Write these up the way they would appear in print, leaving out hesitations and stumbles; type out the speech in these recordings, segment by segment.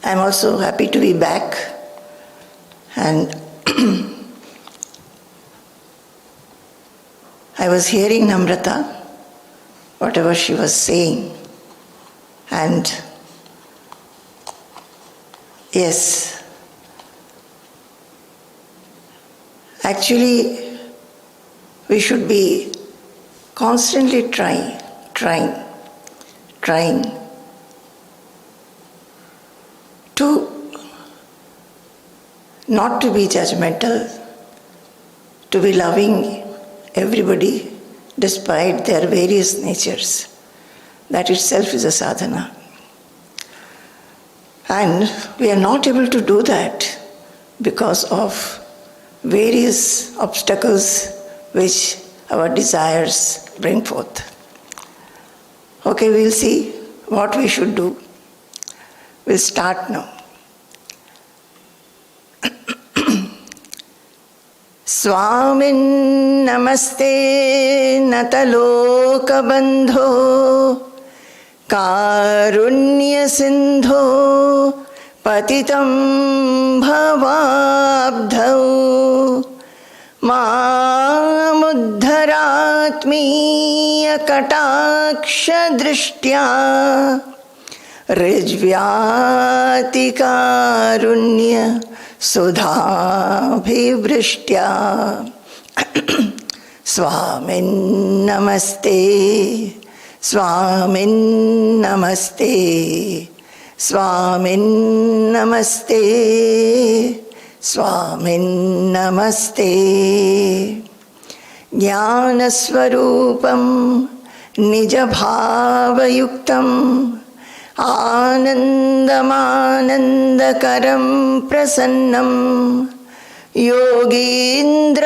I'm also happy to be back, and I was hearing Namrata, whatever she was saying, and yes, actually we should be constantly trying to not to be judgmental, to be loving everybody despite their various natures. That itself is a sadhana. And we are not able to do that because of various obstacles which our desires bring forth. Okay, we'll see what we should do. We'll start now. Swamin namaste nataloka bandho karunya sindho patitam bhavabdhau mamuddharatmiya kataksha drishtya rijvyati karunya sudhabhivrishtya. Swamin namaste, Swamin namaste, Swamin namaste, Swamin namaste. Jnana swarupam nijabhavayuktam आनन्दमानन्दकरं प्रसन्नं योगीन्द्रमीड्यं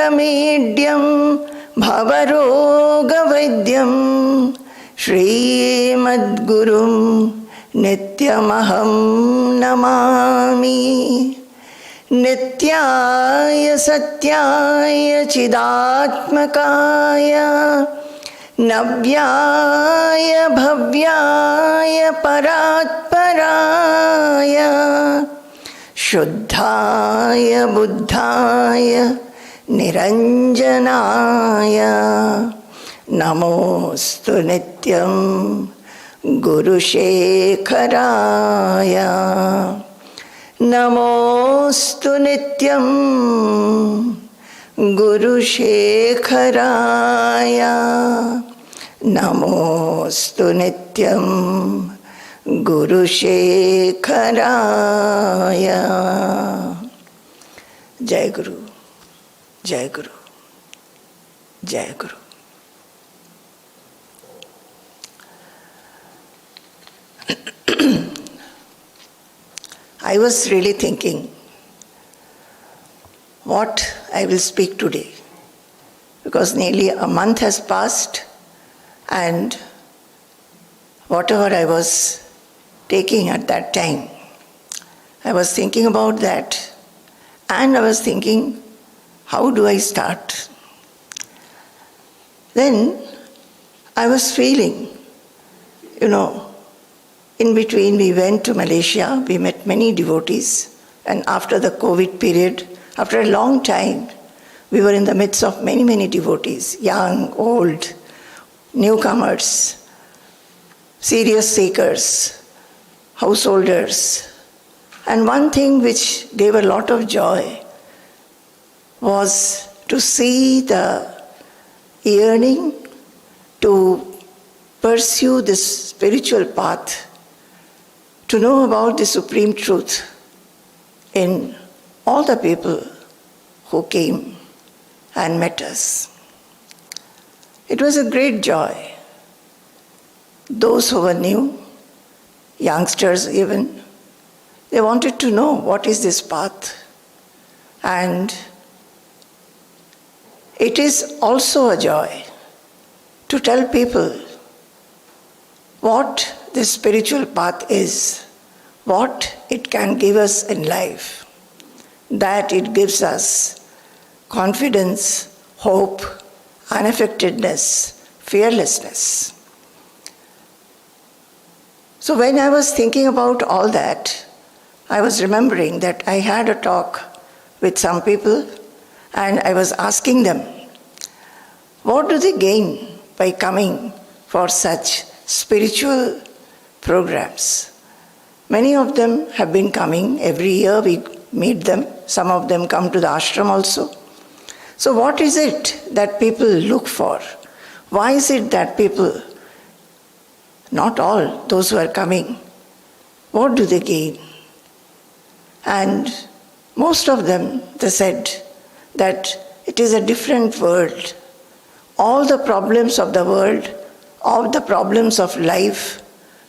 भवरोगवैद्यं श्रीमद्गुरुं नित्यमहं नमामि. नित्याय सत्याय चिदात्मकाय नव्याय भव्याय परात्पराय शुद्धाय बुद्धाय निरञ्जनाय नमोऽस्तु नित्यं गुरुशेखराय. नमोऽस्तु नित्यं गुरुशेखराय. नमोऽस्तु नित्यं गुरुशेखराय. जय गुरु, जय गुरु, जय गुरु. I was really thinking what I will speak today, because nearly a month has passed and whatever I was taking at that time, I was thinking about that, and I was thinking, how do I start? Then I was feeling, in between we went to Malaysia, we met many devotees, and after the COVID period, after a long time, we were in the midst of many, many devotees, young, old, newcomers, serious seekers, householders. And one thing which gave a lot of joy was to see the yearning to pursue this spiritual path, to know about the supreme truth in all the people who came and met us. It was a great joy. Those who were new, youngsters even, they wanted to know what is this path. And it is also a joy to tell people what this spiritual path is, what it can give us in life, that it gives us confidence, hope, unaffectedness, fearlessness. So when I was thinking about all that, I was remembering that I had a talk with some people and I was asking them, what do they gain by coming for such spiritual programs? Many of them have been coming. Every year we meet them. Some of them come to the ashram also. So what is it that people look for? Why is it that people, not all, those who are coming, what do they gain? And most of them, they said that it is a different world. All the problems of the world, all the problems of life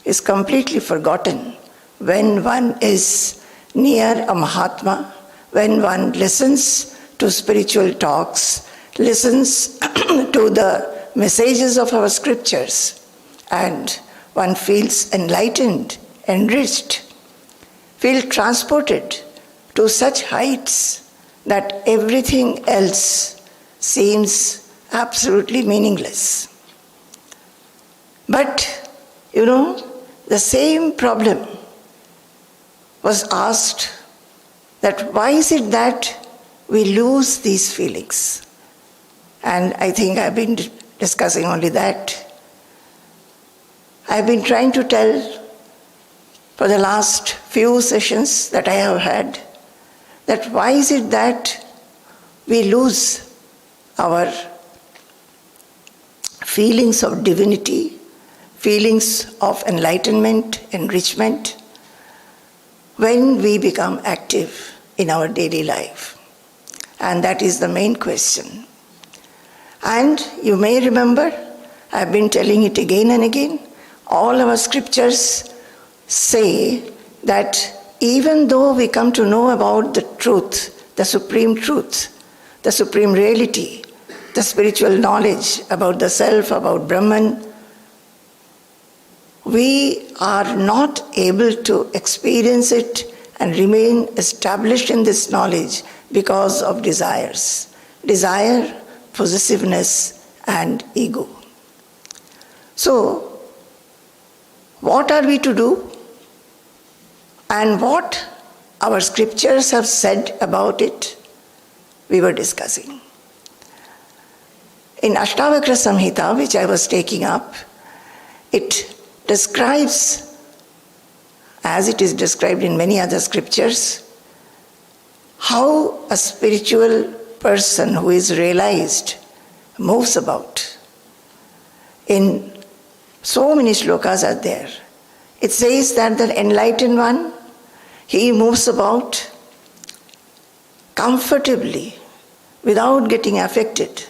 is completely forgotten when one is near a Mahatma, when one listens to spiritual talks, listens to the messages of our scriptures, and one feels enlightened, enriched, feel transported to such heights that everything else seems absolutely meaningless. But, the same problem was asked, that why is it that we lose these feelings? And I think I've been discussing only that. I've been trying to tell for the last few sessions that I have had, that why is it that we lose our feelings of divinity, feelings of enlightenment, enrichment, when we become active in our daily life. And that is the main question. And you may remember, I've been telling it again and again, all our scriptures say that even though we come to know about the truth, the supreme reality, the spiritual knowledge about the self, about Brahman, we are not able to experience it and remain established in this knowledge because of desires. Desire, possessiveness, and ego. So, what are we to do? And what our scriptures have said about it, we were discussing. In Ashtavakra Samhita, which I was taking up, it describes, as it is described in many other scriptures, how a spiritual person who is realized moves about. In so many shlokas are there. It says that the enlightened one, he moves about comfortably, without getting affected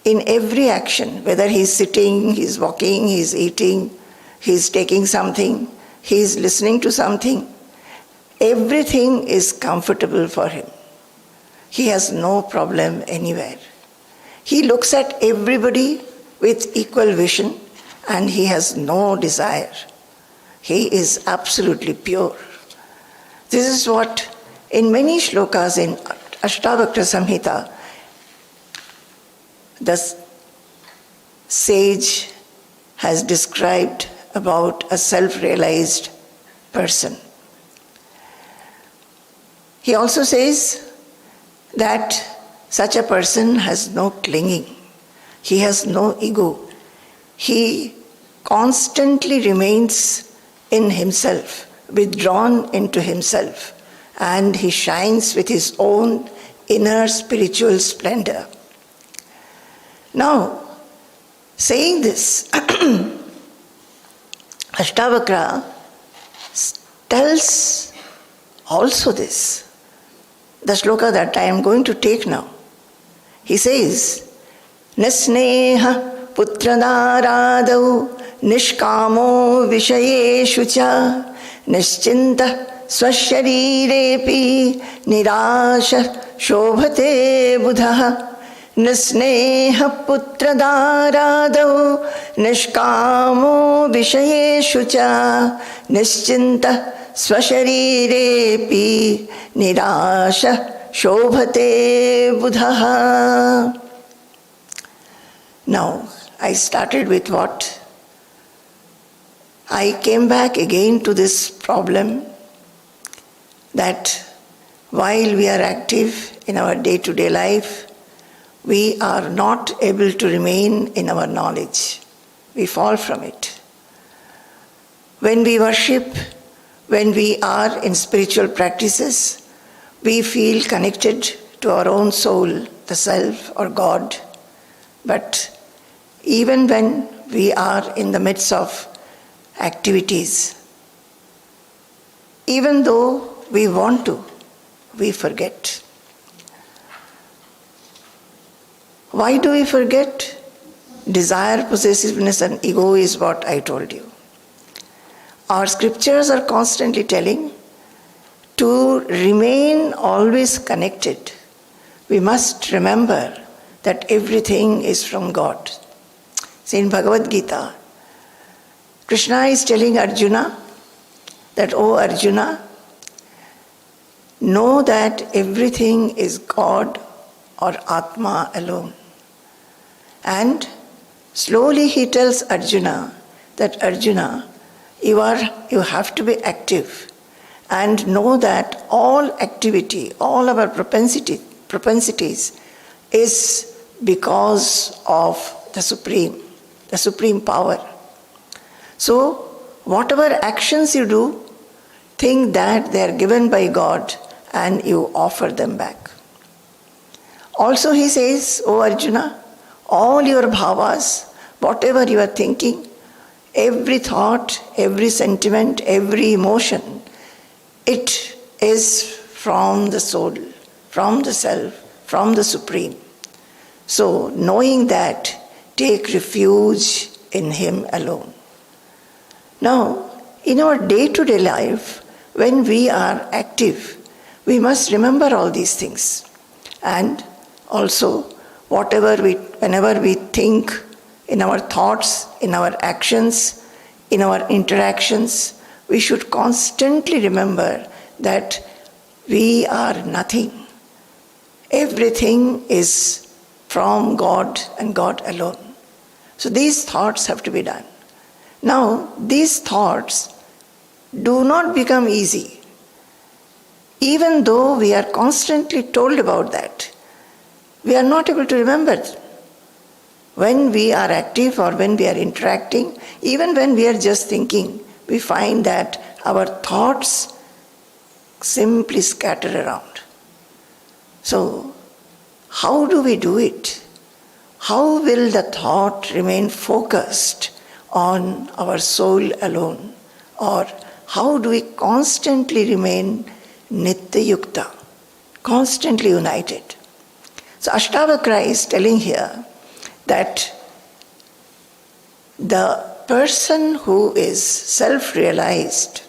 in every action, whether he's sitting, he's walking, he's eating, he's taking something, he's listening to something. Everything is comfortable for him. He has no problem anywhere. He looks at everybody with equal vision and he has no desire. He is absolutely pure. This is what in many shlokas in Ashtavakra Samhita, the sage has described about a self-realized person. He also says that such a person has no clinging. He has no ego. He constantly remains in himself, withdrawn into himself, and he shines with his own inner spiritual splendor. Now, saying this, Ashtavakra tells also this. The shloka that I am going to take now. He says, Nasneha putranaradau nishkamo vishayeshu cha nischinta swasharirepi nirasha shobhate buddha Nasneha putradaradau nishkamo vishayeshu cha nischinta swasharirepi nirasha shobhate buddha. Now, I started with what? I came back again to this problem. that while we are active in our day-to-day life, we are not able to remain in our knowledge. We fall from it. When we worship, when we are in spiritual practices, we feel connected to our own soul, the self or God. But even when we are in the midst of activities, even though we want to, we forget. Why do we forget? Desire, possessiveness, and ego is what I told you. Our scriptures are constantly telling to remain always connected. We must remember that everything is from God. See, in Bhagavad Gita, Krishna is telling Arjuna that, "O Arjuna, know that everything is God or Atma alone." And slowly he tells Arjuna that, "Arjuna, you have to be active and know that all activity, all our propensities is because of the supreme power. So whatever actions you do, think that they are given by God and you offer them back." Also he says, "O Arjuna, all your bhavas, whatever you are thinking, every thought, every sentiment, every emotion, it is from the soul, from the self, from the Supreme. So knowing that, take refuge in Him alone." Now, in our day-to-day life, when we are active, we must remember all these things. And also, whenever we think, in our thoughts, in our actions, in our interactions, we should constantly remember that we are nothing. Everything is from God and God alone. So these thoughts have to be done. Now, these thoughts do not become easy. Even though we are constantly told about that, we are not able to remember. When we are active or when we are interacting, even when we are just thinking, we find that our thoughts simply scatter around. So, how do we do it? How will the thought remain focused on our soul alone? Or how do we constantly remain nitya yukta, constantly united? So Ashtavakra is telling here that the person who is self-realized,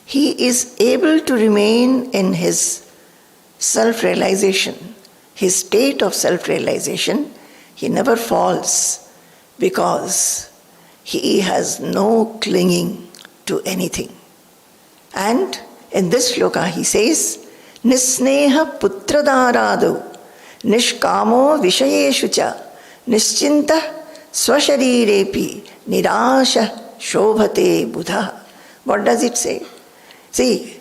he is able to remain in his self-realization, his state of self-realization. He never falls because he has no clinging to anything. And in this shloka he says, "Nisneha putradharadu nishkamo vishayeshu cha nischinta swasharirepi nirasha shobhate buddha." What does it say? See,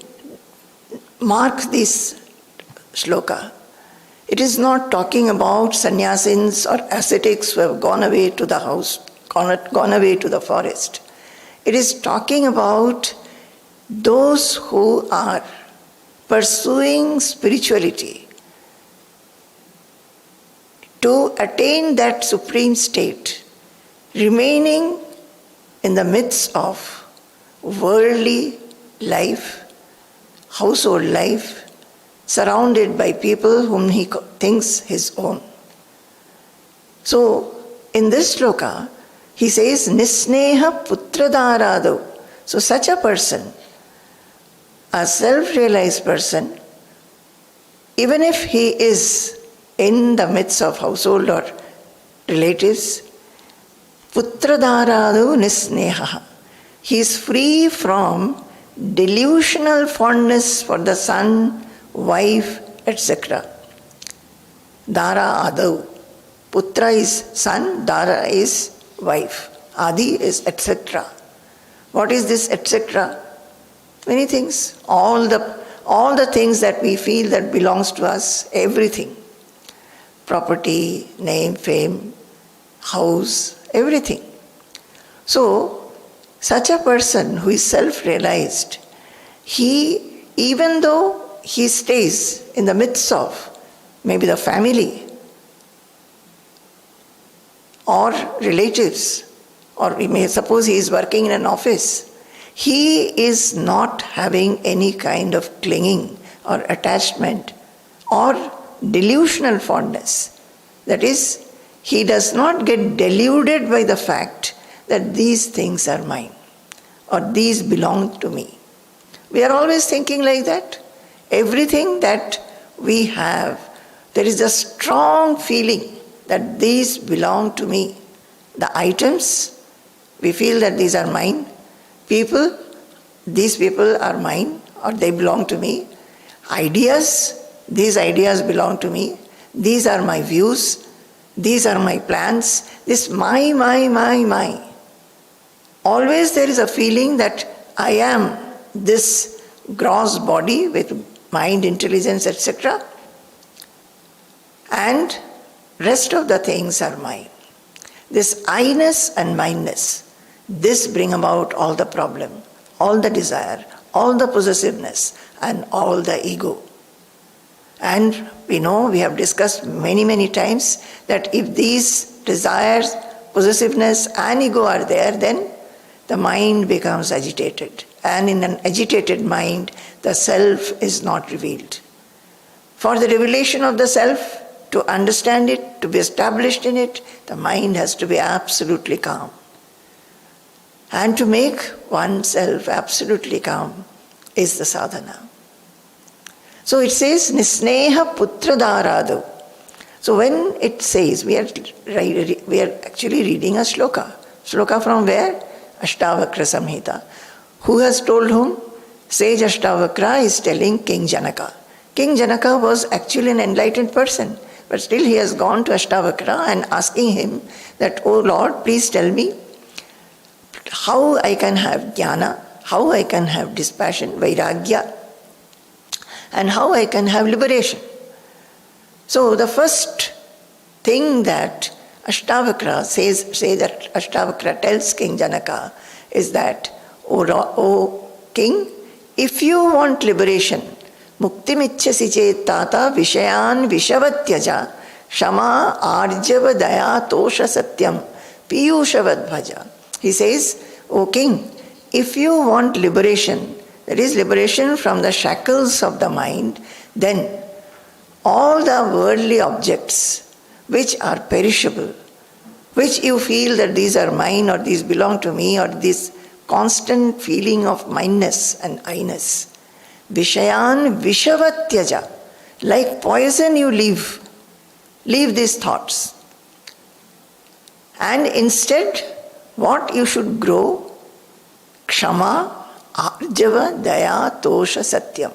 mark this shloka. It is not talking about sannyasins or ascetics who have gone away to the house, gone away to the forest. It is talking about those who are pursuing spirituality to attain that supreme state, remaining in the midst of worldly life, household life, surrounded by people whom he thinks his own. So, in this shloka, he says, "Nisneha putradharadu." So such a person, a self-realized person, even if he is in the midst of household or relatives, putradharadu nisneha. He is free from delusional fondness for the son, wife, etc. Dara adav. Putra is son, Dara is wife, Adi is etc. What is this etc.? Many things. All the things that we feel that belongs to us, everything. Property, name, fame, house, everything. So, such a person who is self-realized, even though he stays in the midst of maybe the family or relatives, or we may suppose he is working in an office, he is not having any kind of clinging or attachment or delusional fondness. That is, he does not get deluded by the fact that these things are mine or these belong to me. We are always thinking like that. Everything that we have, there is a strong feeling that these belong to me. The items, we feel that these are mine. People, these people are mine or they belong to me. Ideas, these ideas belong to me. These are my views. These are my plans. This my. Always there is a feeling that I am this gross body with mind, intelligence, etc. And rest of the things are mine. This I-ness and mine-ness, this bring about all the problem, all the desire, all the possessiveness, and all the ego. And we know, we have discussed many times, that if these desires, possessiveness and ego are there, then the mind becomes agitated. And in an agitated mind, the self is not revealed. For the revelation of the self, to understand it, to be established in it, the mind has to be absolutely calm. And to make oneself absolutely calm is the sadhana. So it says, Nisneha putra dharadu. So when it says, we are actually reading a sloka. Sloka from where? Ashtavakra Samhita. Who has told whom? Sage Ashtavakra is telling King Janaka. King Janaka was actually an enlightened person, but still he has gone to Ashtavakra and asking him that, oh Lord, please tell me how I can have jnana, how I can have dispassion, vairagya, and how I can have liberation. So the first thing that Ashtavakra that Ashtavakra tells King Janaka is that, O King, if you want liberation, muktimicchasi chet tata vishayan vishavatyaja shama arjava daya tosha satyam piyushavad bhaja. He says, O King, if you want liberation, that is liberation from the shackles of the mind, then all the worldly objects which are perishable, which you feel that these are mine or these belong to me, or this constant feeling of mineness and I-ness, vishayan vishavatyaja, like poison you leave these thoughts. And instead, what you should grow? Kshama, arjava, daya, tosha, satyam.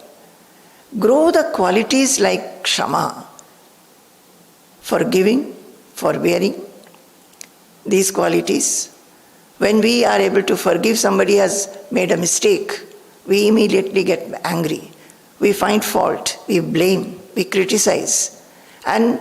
Grow the qualities like kshama, forgiving, forbearing. These qualities, when we are able to forgive somebody has made a mistake, we immediately get angry. We find fault, we blame, we criticize. And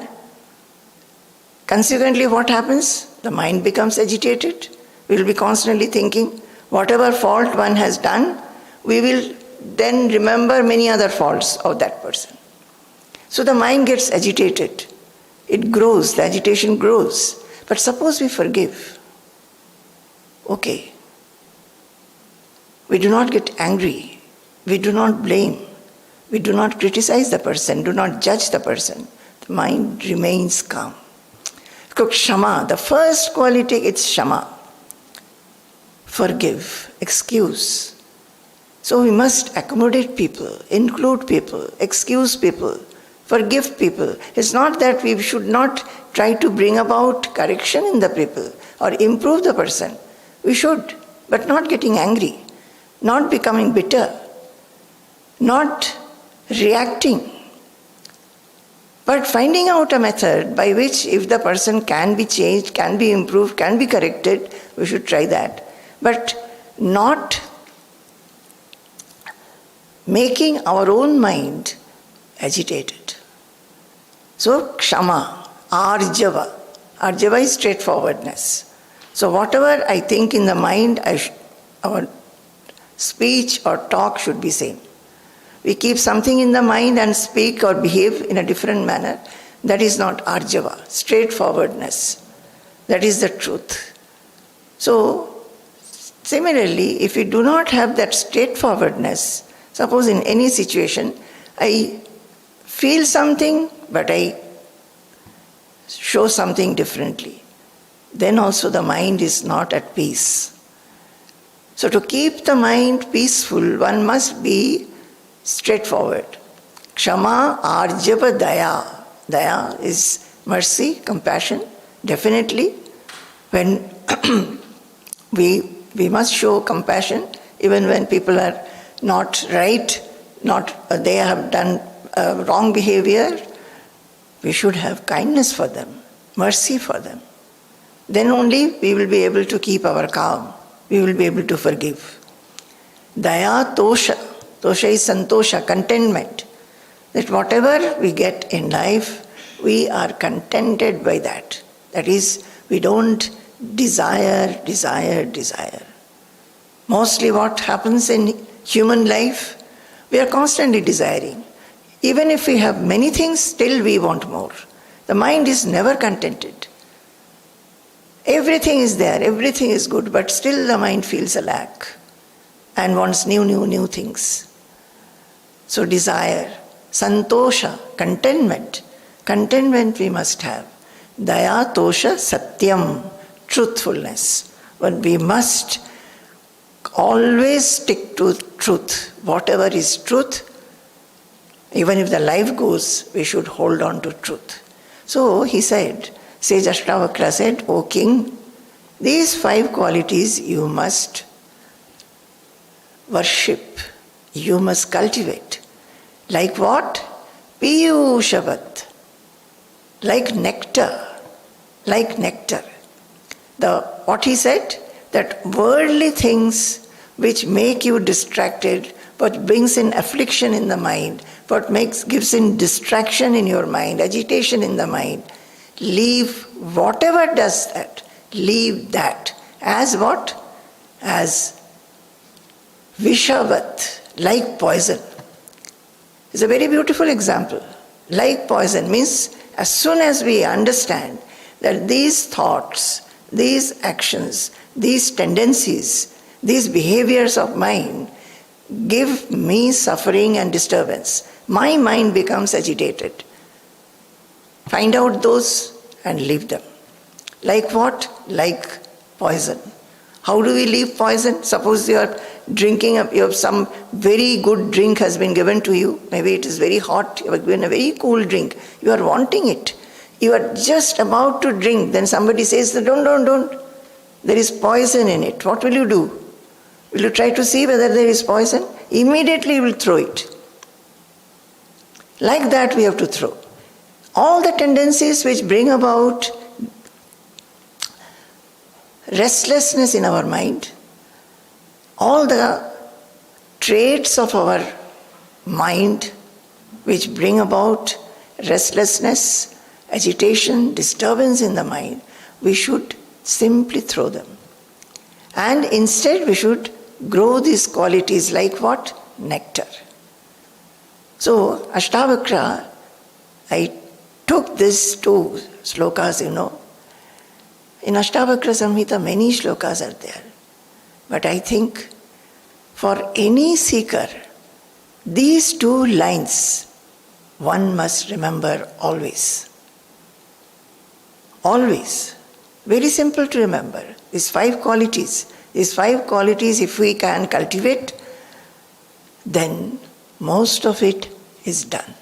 consequently what happens? The mind becomes agitated. We will be constantly thinking, whatever fault one has done, we will then remember many other faults of that person. So the mind gets agitated. It grows, the agitation grows. But suppose we forgive. Okay. We do not get angry. We do not blame. We do not criticize the person, do not judge the person. The mind remains calm. Kshama, the first quality, it's shama. Forgive, excuse. So we must accommodate people, include people, excuse people, forgive people. It's not that we should not try to bring about correction in the people or improve the person. We should, but not getting angry, not becoming bitter, not reacting, but finding out a method by which if the person can be changed, can be improved, can be corrected, we should try that. But not making our own mind agitated. So, kshama, arjava. Arjava is straightforwardness. So, whatever I think in the mind, our speech or talk should be same. We keep something in the mind and speak or behave in a different manner. That is not arjava, straightforwardness. That is the truth. So, similarly, if we do not have that straightforwardness, suppose in any situation, I feel something, but I show something differently, then also the mind is not at peace. So to keep the mind peaceful, one must be straightforward. Kshama, arjava, daya. Daya is mercy, compassion. Definitely, when we must show compassion even when people are not right, they have done wrong behavior. We should have kindness for them, mercy for them. Then only we will be able to keep our calm. We will be able to forgive. Daya, tosha. Tosha is santosha, contentment. That whatever we get in life, we are contented by that. That is, we don't desire. Mostly what happens in human life, we are constantly desiring. Even if we have many things, still we want more. The mind is never contented. Everything is there, everything is good, but still the mind feels a lack and wants new things. So desire, santosha, contentment. Contentment we must have. Daya, tosha, satyam, truthfulness. But we must always stick to truth. Whatever is truth, even if the life goes, we should hold on to truth. So he said, Sage Ashtavakra said, O king, these 5 qualities you must worship, you must cultivate. Like what? Piyushavat. Like nectar. Like nectar. What he said? That worldly things which make you distracted, what brings in affliction in the mind, what gives in distraction in your mind, agitation in the mind, leave whatever does that. Leave that. As what? As vishavat, like poison. It's a very beautiful example. Like poison means as soon as we understand that these thoughts, these actions, these tendencies, these behaviors of mine give me suffering and disturbance, my mind becomes agitated. Find out those and leave them. Like what? Like poison. How do we leave poison? Suppose you are drinking, you have some very good drink has been given to you. Maybe it is very hot, you have given a very cool drink. You are wanting it. You are just about to drink. Then somebody says, don't. There is poison in it. What will you do? Will you try to see whether there is poison? Immediately you will throw it. Like that we have to throw. All the tendencies which bring about restlessness in our mind, all the traits of our mind which bring about restlessness, agitation, disturbance in the mind, we should simply throw them. And instead we should grow these qualities like what? Nectar. So Ashtavakra, I took these 2 slokas, In Ashtavakra Samhita many slokas are there. But I think for any seeker, these 2 lines one must remember always. Always. Very simple to remember. These 5 qualities. These 5 qualities, if we can cultivate, then most of it is done.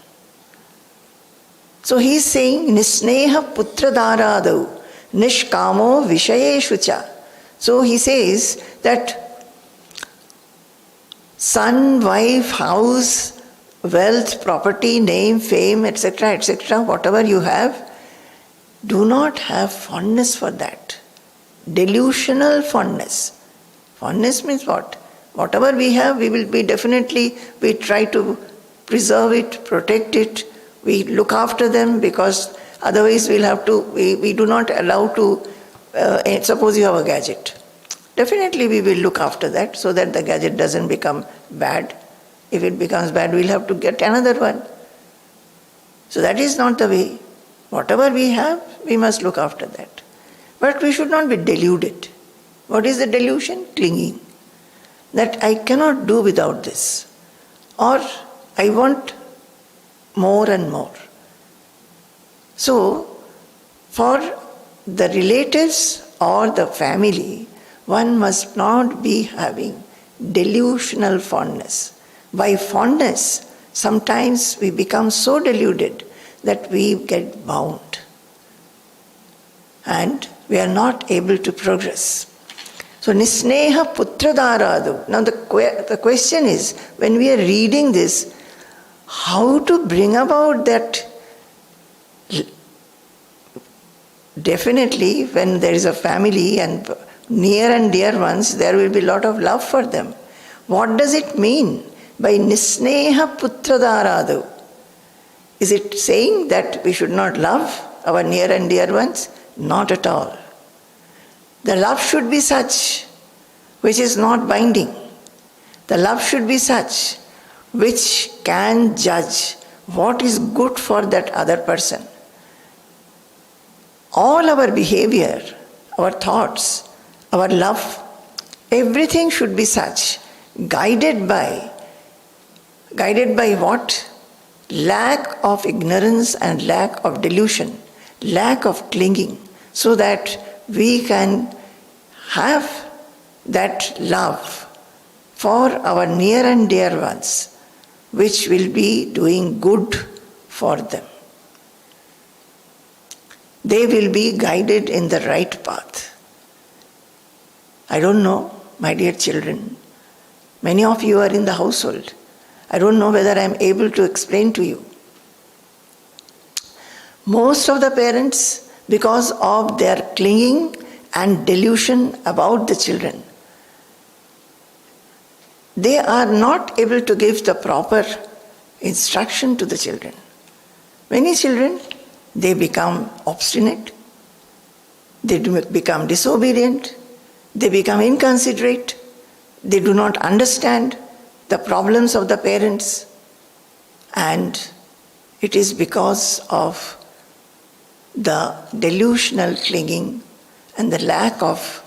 So he is saying, Nisneha putra dharadau, nishkamo vishayeshu cha. So he says that son, wife, house, wealth, property, name, fame, etc., whatever you have, do not have fondness for that. Delusional fondness. Fondness means what? Whatever we have, we will be definitely, we try to preserve it, protect it, we look after them, because otherwise we'll have to, we do not allow to, suppose you have a gadget. Definitely we will look after that so that the gadget doesn't become bad. If it becomes bad, we'll have to get another one. So that is not the way. Whatever we have, we must look after that. But we should not be deluded. What is the delusion? Clinging. That I cannot do without this. Or I want more and more. So, for the relatives or the family, one must not be having delusional fondness. By fondness, sometimes we become so deluded that we get bound. And we are not able to progress. So, nisneha putradaradu. Now the question is, when we are reading this, how to bring about that? Definitely, when there is a family and near and dear ones, there will be a lot of love for them. What does it mean by nisneha putradaradu? Is it saying that we should not love our near and dear ones? Not at all. The love should be such which is not binding. The love should be such which can judge what is good for that other person. All our behavior, our thoughts, our love, everything should be such, guided by what? Lack of ignorance and lack of delusion, lack of clinging, so that we can have that love for our near and dear ones, which will be doing good for them. They will be guided in the right path. I don't know, my dear children, many of you are in the household. I don't know whether I am able to explain to you. Most of the parents, because of their clinging and delusion about the children, they are not able to give the proper instruction to the children. Many children, they become obstinate, they become disobedient, they become inconsiderate, they do not understand the problems of the parents, and it is because of the delusional clinging and the lack of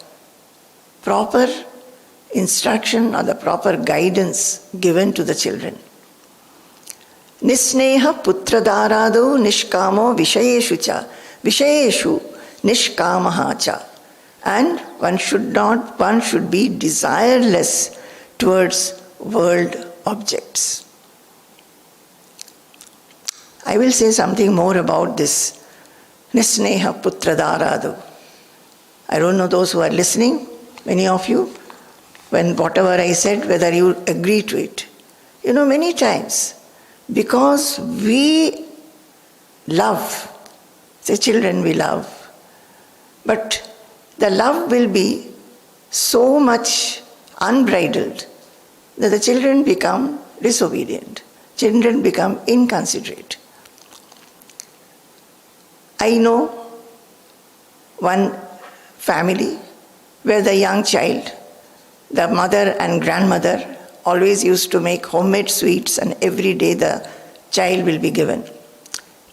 proper instruction or the proper guidance given to the children. Nisneha putradarado nishkamo vishayeshu cha, vishayeshu nishkamaha cha. And one should be desireless towards world objects. I will say something more about this nisneha putradarado. I don't know those who are listening, many of you, when whatever I said, whether you agree to it. You know, many times, because we love, say children we love, but the love will be so much unbridled that the children become disobedient, children become inconsiderate. I know one family where the young child, the mother and grandmother always used to make homemade sweets, and every day the child will be given.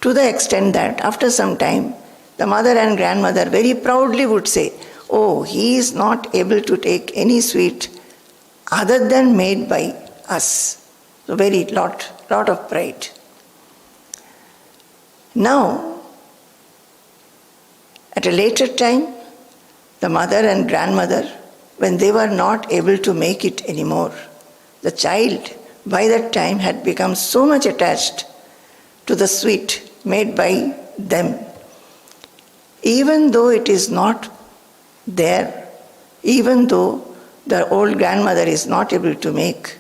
To the extent that after some time, the mother and grandmother very proudly would say, "Oh, he is not able to take any sweet other than made by us." So very lot of pride. Now, at a later time, the mother and grandmother, when they were not able to make it anymore, the child by that time had become so much attached to the sweet made by them. Even though it is not there, even though the old grandmother is not able to make,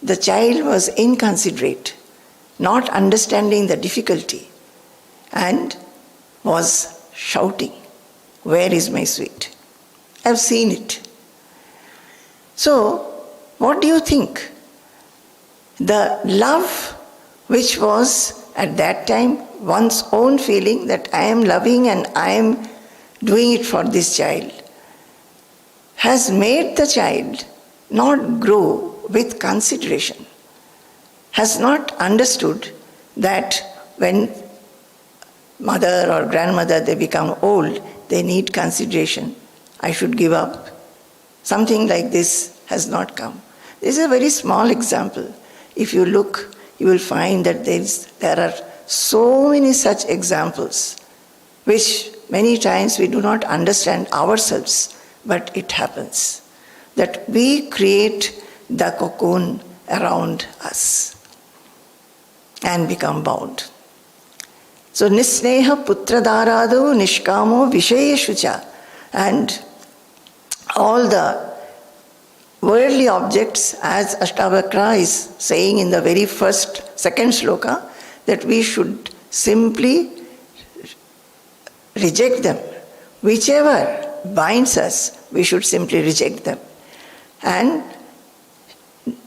the child was inconsiderate, not understanding the difficulty, and was shouting, "Where is my sweet?" I've seen it. So, What do you think? The love which was at that time one's own feeling that I am loving and I am doing it for this child, has made the child not grow with consideration, has not understood that when mother or grandmother they become old, they need consideration. I should give up. Something like this has not come. This is a very small example. If you look, you will find that there are so many such examples which many times we do not understand ourselves, but it happens that we create the cocoon around us and become bound. So nisneha putradarado nishkamo vishayeshucha, and all the worldly objects, as Ashtavakra is saying in the very second sloka, that we should simply reject them. Whichever binds us, we should simply reject them. And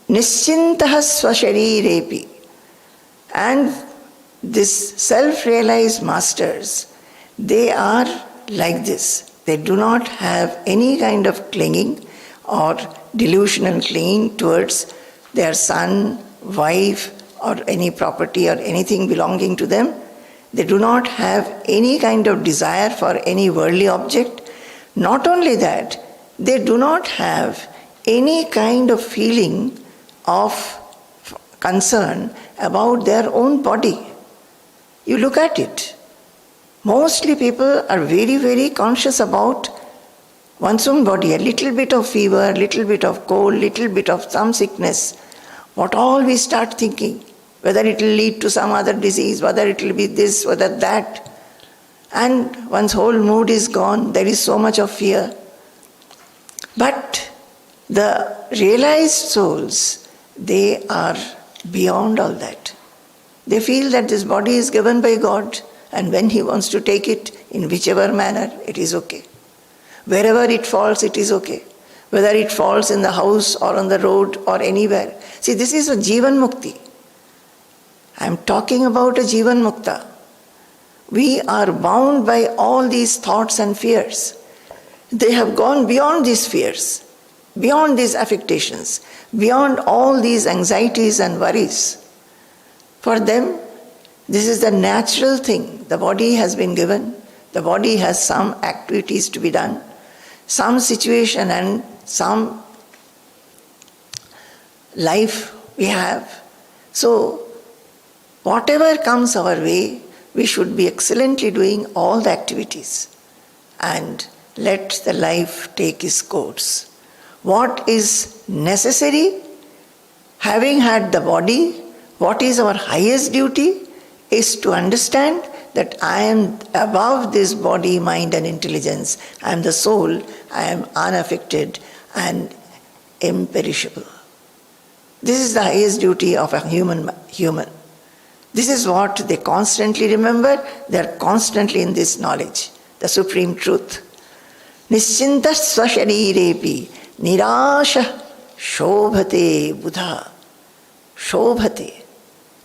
nischintah swasharirepi, and these self-realized masters, they are like this. They do not have any kind of clinging or delusional clinging towards their son, wife, or any property or anything belonging to them. They do not have any kind of desire for any worldly object. Not only that, they do not have any kind of feeling of concern about their own body. You look at it. Mostly people are very, very conscious about one's own body. A little bit of fever, little bit of cold, little bit of some sickness. What all we start thinking, whether it will lead to some other disease, whether it will be this, whether that. And one's whole mood is gone. There is so much of fear. But the realized souls, they are beyond all that. They feel that this body is given by God, and when He wants to take it in whichever manner, it is okay. Wherever it falls, it is okay. Whether it falls in the house or on the road or anywhere. See, this is a Jivan Mukti. I am talking about a Jivan Mukta. We are bound by all these thoughts and fears. They have gone beyond these fears, beyond these affectations, beyond all these anxieties and worries. For them, this is the natural thing. The body has been given. The body has some activities to be done, some situation and some life we have. So, whatever comes our way, we should be excellently doing all the activities and let the life take its course. What is necessary, having had the body, what is our highest duty is to understand that I am above this body, mind and intelligence. I am the soul, I am unaffected and imperishable. This is the highest duty of a human. This is what they constantly remember. They are constantly in this knowledge, the supreme truth. Nischinta swasharirepi nirasha shobhate buddha. Shobhate,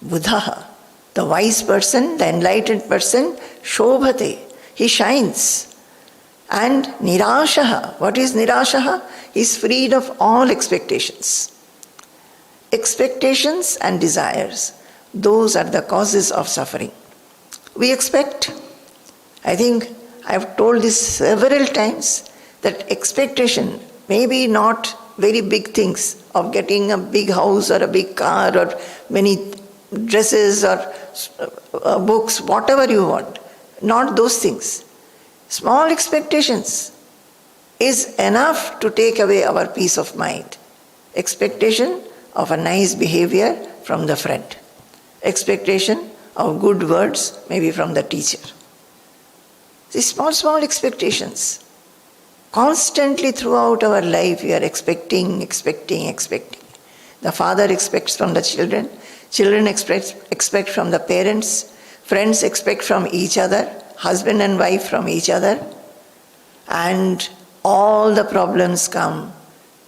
buddha. The wise person, the enlightened person, shobhate, he shines. And nirashaha, what is nirashaha? He is freed of all expectations. Expectations and desires, those are the causes of suffering. We expect, I think I have told this several times, that expectation, maybe not very big things of getting a big house or a big car or many dresses or books, whatever you want, not those things. Small expectations is enough to take away our peace of mind. Expectation of a nice behavior from the friend. Expectation of good words, maybe from the teacher. These small expectations. Constantly throughout our life we are expecting. The father expects from the children. Children expect from the parents. Friends expect from each other. Husband and wife from each other. And all the problems come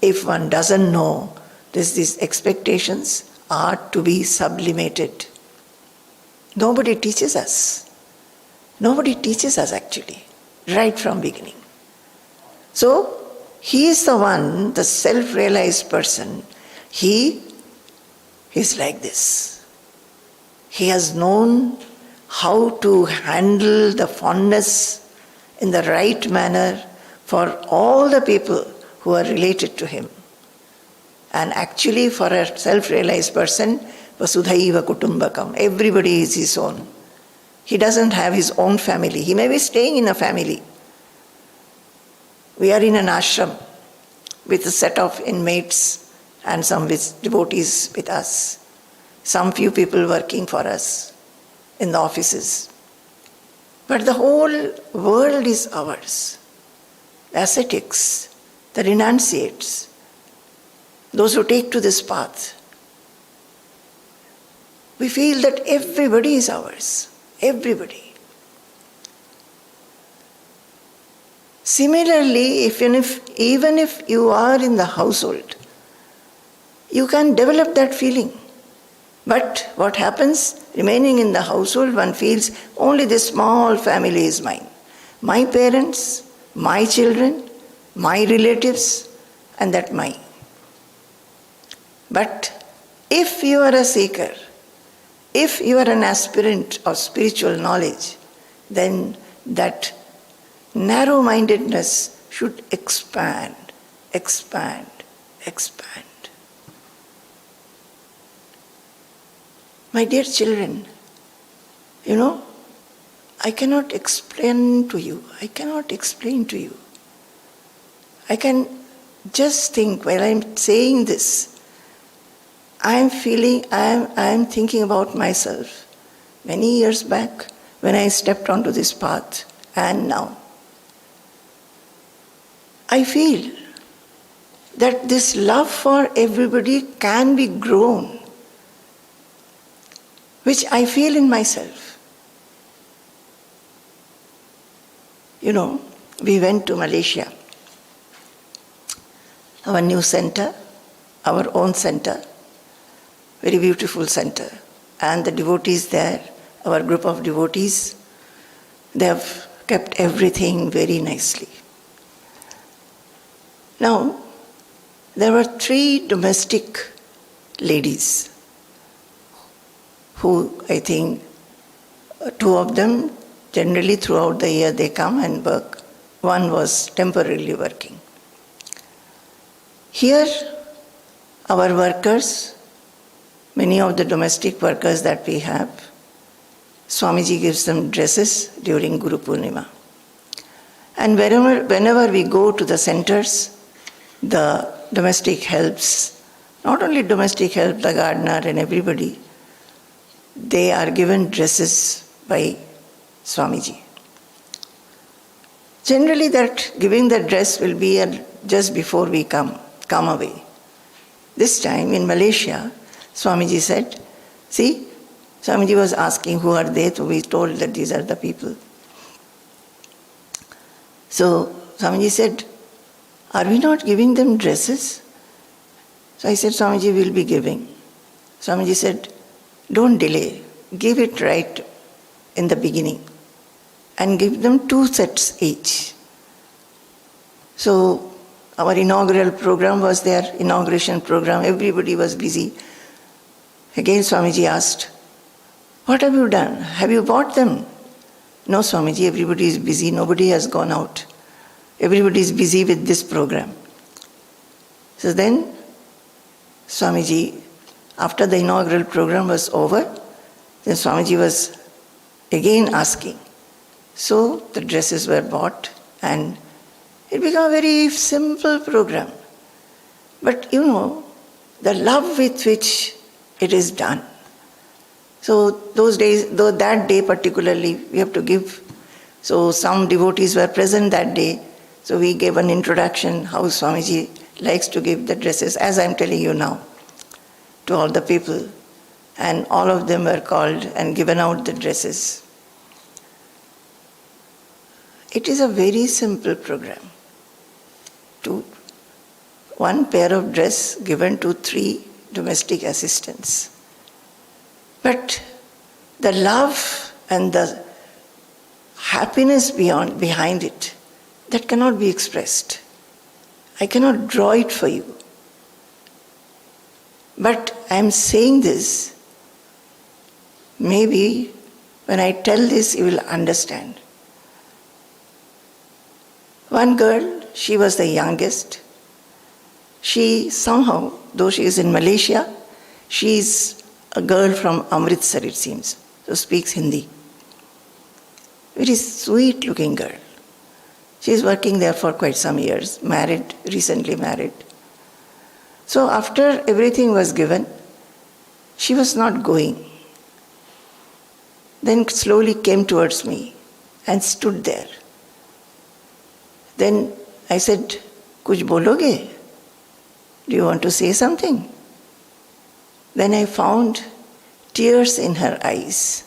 if one doesn't know these expectations are to be sublimated. Nobody teaches us. Nobody teaches us actually, right from beginning. So, he is the one, the self-realized person. He is like this. He has known how to handle the fondness in the right manner for all the people who are related to him. And actually for a self-realized person, Vasudhaiva Kutumbakam, everybody is his own. He doesn't have his own family. He may be staying in a family. We are in an ashram with a set of inmates and some devotees with us. Some few people working for us in the offices. But the whole world is ours. The ascetics, the renunciates, those who take to this path. We feel that everybody is ours. Everybody. Similarly, even if you are in the household, you can develop that feeling. But what happens, remaining in the household, one feels only this small family is mine. My parents, my children, my relatives, and that mine. But if you are a seeker, if you are an aspirant of spiritual knowledge, then that narrow-mindedness should expand, expand, expand. My dear children, I cannot explain to you. I can just think while I'm saying this, I am thinking about myself many years back when I stepped onto this path and now. I feel that this love for everybody can be grown, which I feel in myself. We went to Malaysia, our new center, our own center, very beautiful center. And the devotees there, our group of devotees, they have kept everything very nicely. Now, there were 3 domestic ladies who, I think, 2 of them, generally throughout the year they come and work. One was temporarily working. Here, our workers, many of the domestic workers that we have, Swamiji gives them dresses during Guru Purnima. And whenever we go to the centers, the domestic helps, not only domestic help, the gardener and everybody, they are given dresses by Swamiji. Generally that giving the dress will be just before we come away. This time in Malaysia, Swamiji said, see, Swamiji was asking who are they, so we told that these are the people. So Swamiji said, are we not giving them dresses? So I said, Swamiji will be giving. Swamiji said, don't delay, give it right in the beginning and give them 2 sets each. So our inaugural program was there, inauguration program, everybody was busy. Again Swamiji asked, what have you done? Have you bought them? No, Swamiji, everybody is busy, nobody has gone out. Everybody is busy with this program. So then Swamiji, after the inaugural program was over, then Swamiji was again asking. So the dresses were bought and it became a very simple program. But the love with which it is done. So those days, though that day particularly, we have to give. So some devotees were present that day. So we gave an introduction how Swamiji likes to give the dresses, as I'm telling you now, to all the people. And all of them were called and given out the dresses. It is a very simple program. one pair of dress given to 3 domestic assistants. But the love and the happiness behind it, that cannot be expressed. I cannot draw it for you. But I am saying this, maybe when I tell this you will understand. One girl, she was the youngest. She somehow, though she is in Malaysia, she is a girl from Amritsar, it seems, who speaks Hindi. Very sweet looking girl. She is working there for quite some years, married, recently married. So after everything was given, she was not going. Then slowly came towards me and stood there. Then I said, "Kuch bologe? Do you want to say something?" Then I found tears in her eyes.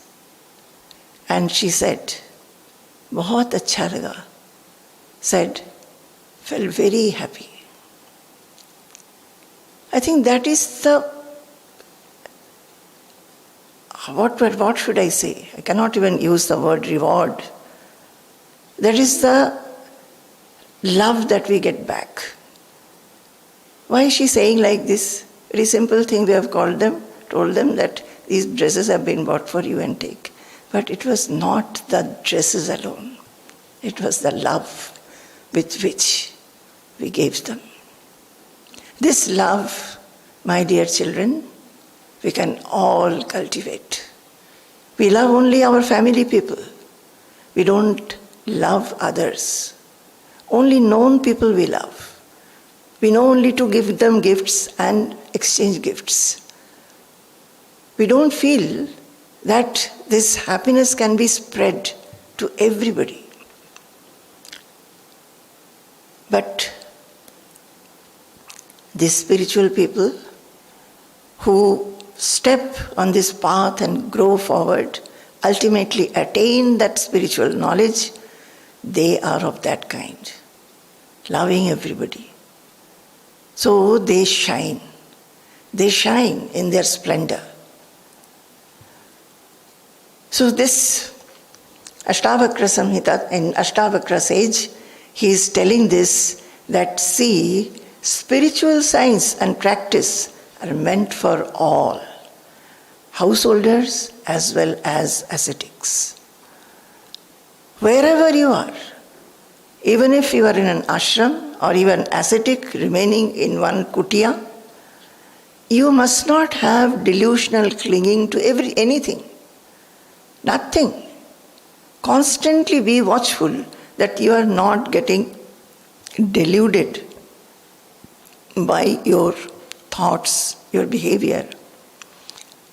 And she said, "Bahut acha laga." Said, felt very happy. I think that is the, what should I say? I cannot even use the word reward. That is the love that we get back. Why is she saying like this? Very simple thing, we have told them that these dresses have been bought for you and take. But it was not the dresses alone. It was the love with which we gave them. This love, my dear children, we can all cultivate. We love only our family people. We don't love others. Only known people we love. We know only to give them gifts and exchange gifts. We don't feel that this happiness can be spread to everybody. But these spiritual people who step on this path and grow forward, ultimately attain that spiritual knowledge, they are of that kind, loving everybody. So they shine. They shine in their splendor. So this Ashtavakra Samhita, in Ashtavakra sage, he is telling this, that see, spiritual science and practice are meant for all, householders as well as ascetics. Wherever you are, even if you are in an ashram or even ascetic remaining in one kutia, you must not have delusional clinging to anything. Nothing. Constantly be watchful that you are not getting deluded by your thoughts, your behavior.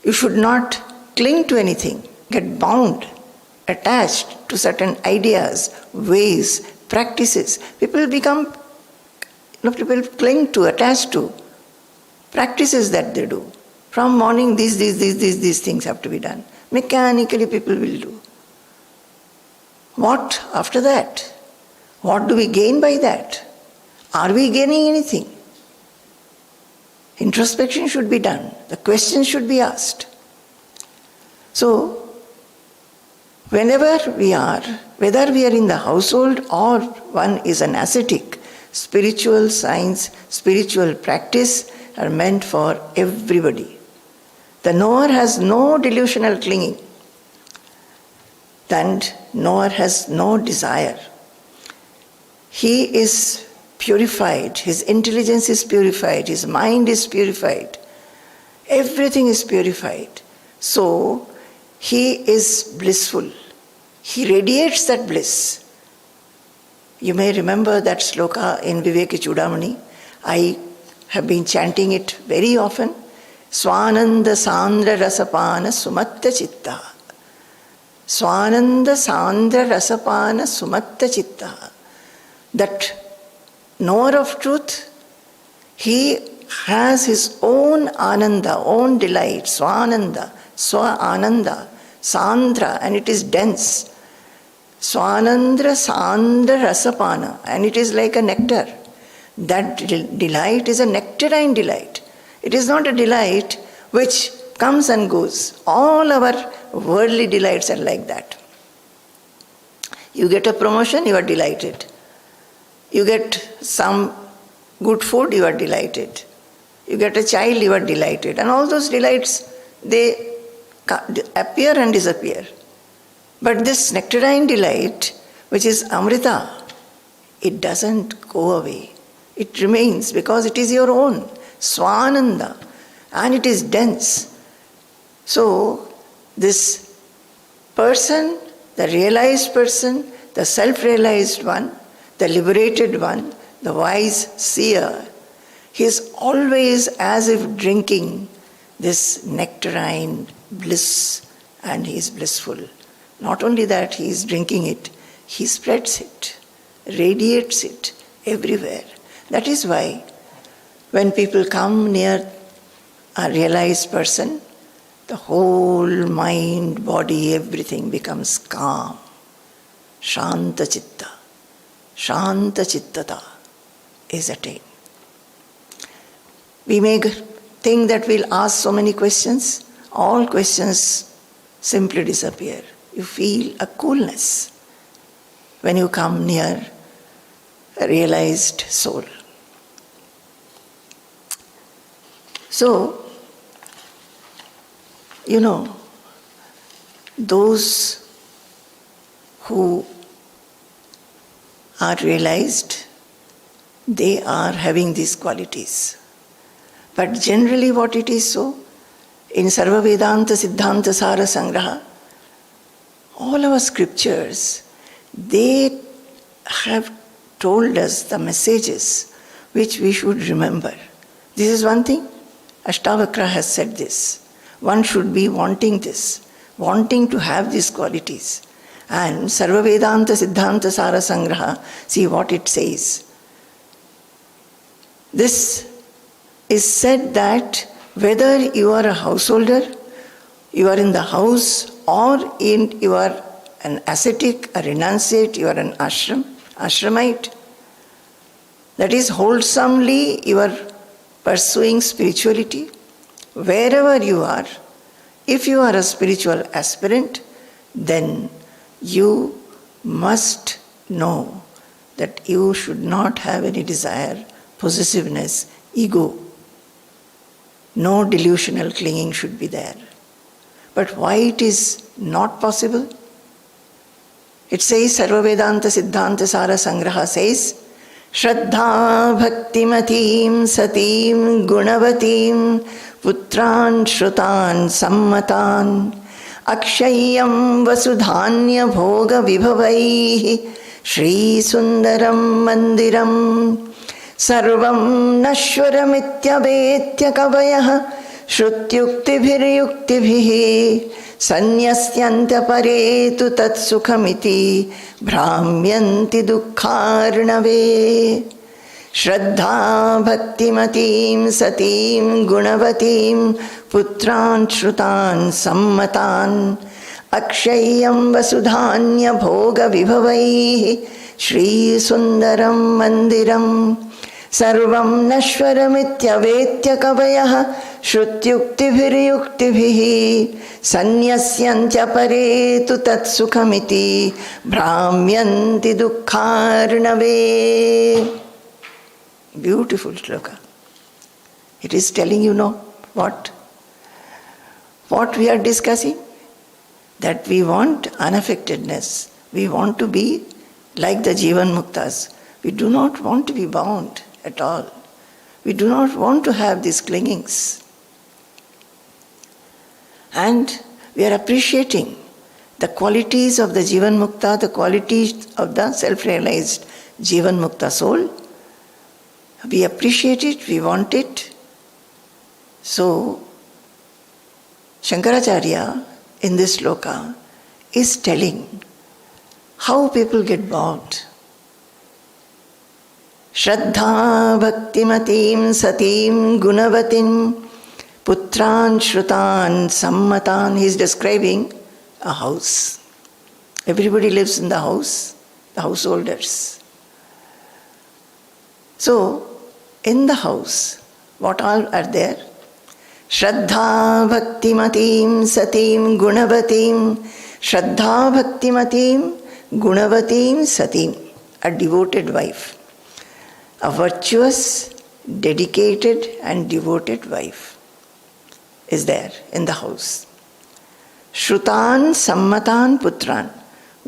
You should not cling to anything, get bound, attached to certain ideas, ways, practices. People cling to, attach to practices that they do. From morning, these things have to be done. Mechanically, people will do. What after that? What do we gain by that? Are we gaining anything? Introspection should be done. The questions should be asked. So, whenever we are, whether we are in the household or one is an ascetic, spiritual science, spiritual practice are meant for everybody. The knower has no delusional clinging, and knower has no desire. He is purified, his intelligence is purified, his mind is purified, everything is purified. So, he is blissful. He radiates that bliss. You may remember that sloka in Viveki Chudamani. I have been chanting it very often. Swananda Sandra Rasapana Sumatta Chitta. Swananda Sandra Rasapana Sumatta Chitta. That knower of truth, he has his own ananda, own delight, swananda, swa ananda, sandra, and it is dense. Swanandra Sandra Rasapana, and it is like a nectar. That delight is a nectarine delight. It is not a delight which comes and goes. All our worldly delights are like that. You get a promotion, you are delighted. You get some good food, you are delighted. You get a child, you are delighted. And all those delights, they appear and disappear. But this nectarine delight, which is Amrita, it doesn't go away. It remains because it is your own, Swananda, and it is dense. So, this person, the realized person, the self-realized one, the liberated one, the wise seer, he is always as if drinking this nectarine bliss, and he is blissful. Not only that, he is drinking it, he spreads it, radiates it everywhere. That is why when people come near a realized person, the whole mind, body, everything becomes calm. Shanta chitta. Shanta chittata is attained. We may think that we'll ask so many questions. All questions simply disappear. You feel a coolness when you come near a realized soul. So, those who are realized, they are having these qualities. But generally what it is so, in Sarva Vedanta Siddhanta Sara Sangraha, all our scriptures, they have told us the messages which we should remember. This is one thing, Ashtavakra has said this. One should be wanting this, wanting to have these qualities. And Sarva Vedanta Siddhanta Sara Sangraha, see what it says. This is said that whether you are a householder, you are in the house, or you are an ascetic, a renunciate, you are an ashramite, that is wholesomely you are pursuing spirituality, wherever you are, if you are a spiritual aspirant, then you must know that you should not have any desire, possessiveness, ego. No delusional clinging should be there. But why it is not possible? It says, Sarva Vedanta Siddhanta Sara Sangraha says, Shraddha Bhaktimatim Satim Gunavatim Putran Shrutan Sammatan Akshayam Vasudhanya Bhoga Vibhavaihi Shri Sundaram Mandiram Sarvam Nashwaramityabetya Kavayah Shrutyuktibhiryuktibihi Sanyasyanta Paretu Tatsukhamiti Brahmyanti Dukkharnave Shraddha Bhaktimatim Satim Gunavatim Putran Shrutan Sammatan Akshayam Vasudhanya Bhoga Vibhavaihi Shri Sundaram Mandiram Sarvam Nashwaramityabetya Kavayah Shrutyuktibhiryuktibihi Sanyasyantya Paretu Tatsukhamiti Brahmyanti Dukkharnave. Beautiful shloka. It is telling what? What we are discussing? That we want unaffectedness. We want to be like the Jivan Muktas. We do not want to be bound at all. We do not want to have these clingings. And we are appreciating the qualities of the Jivan Mukta, the qualities of the self-realized Jivan Mukta soul. We appreciate it, we want it. So, Shankaracharya in this sloka is telling how people get bound. Shraddha Bhaktimatim Satim Gunavatim Putran Shrutan Sammatan. He is describing a house. Everybody lives in the house, the householders. So, in the house, what all are there? Shraddha bhaktimatim satim gunavatim. Shraddha bhaktimatim gunavatim satim. A devoted wife. A virtuous, dedicated and devoted wife is there in the house. Shrutan sammatan putran.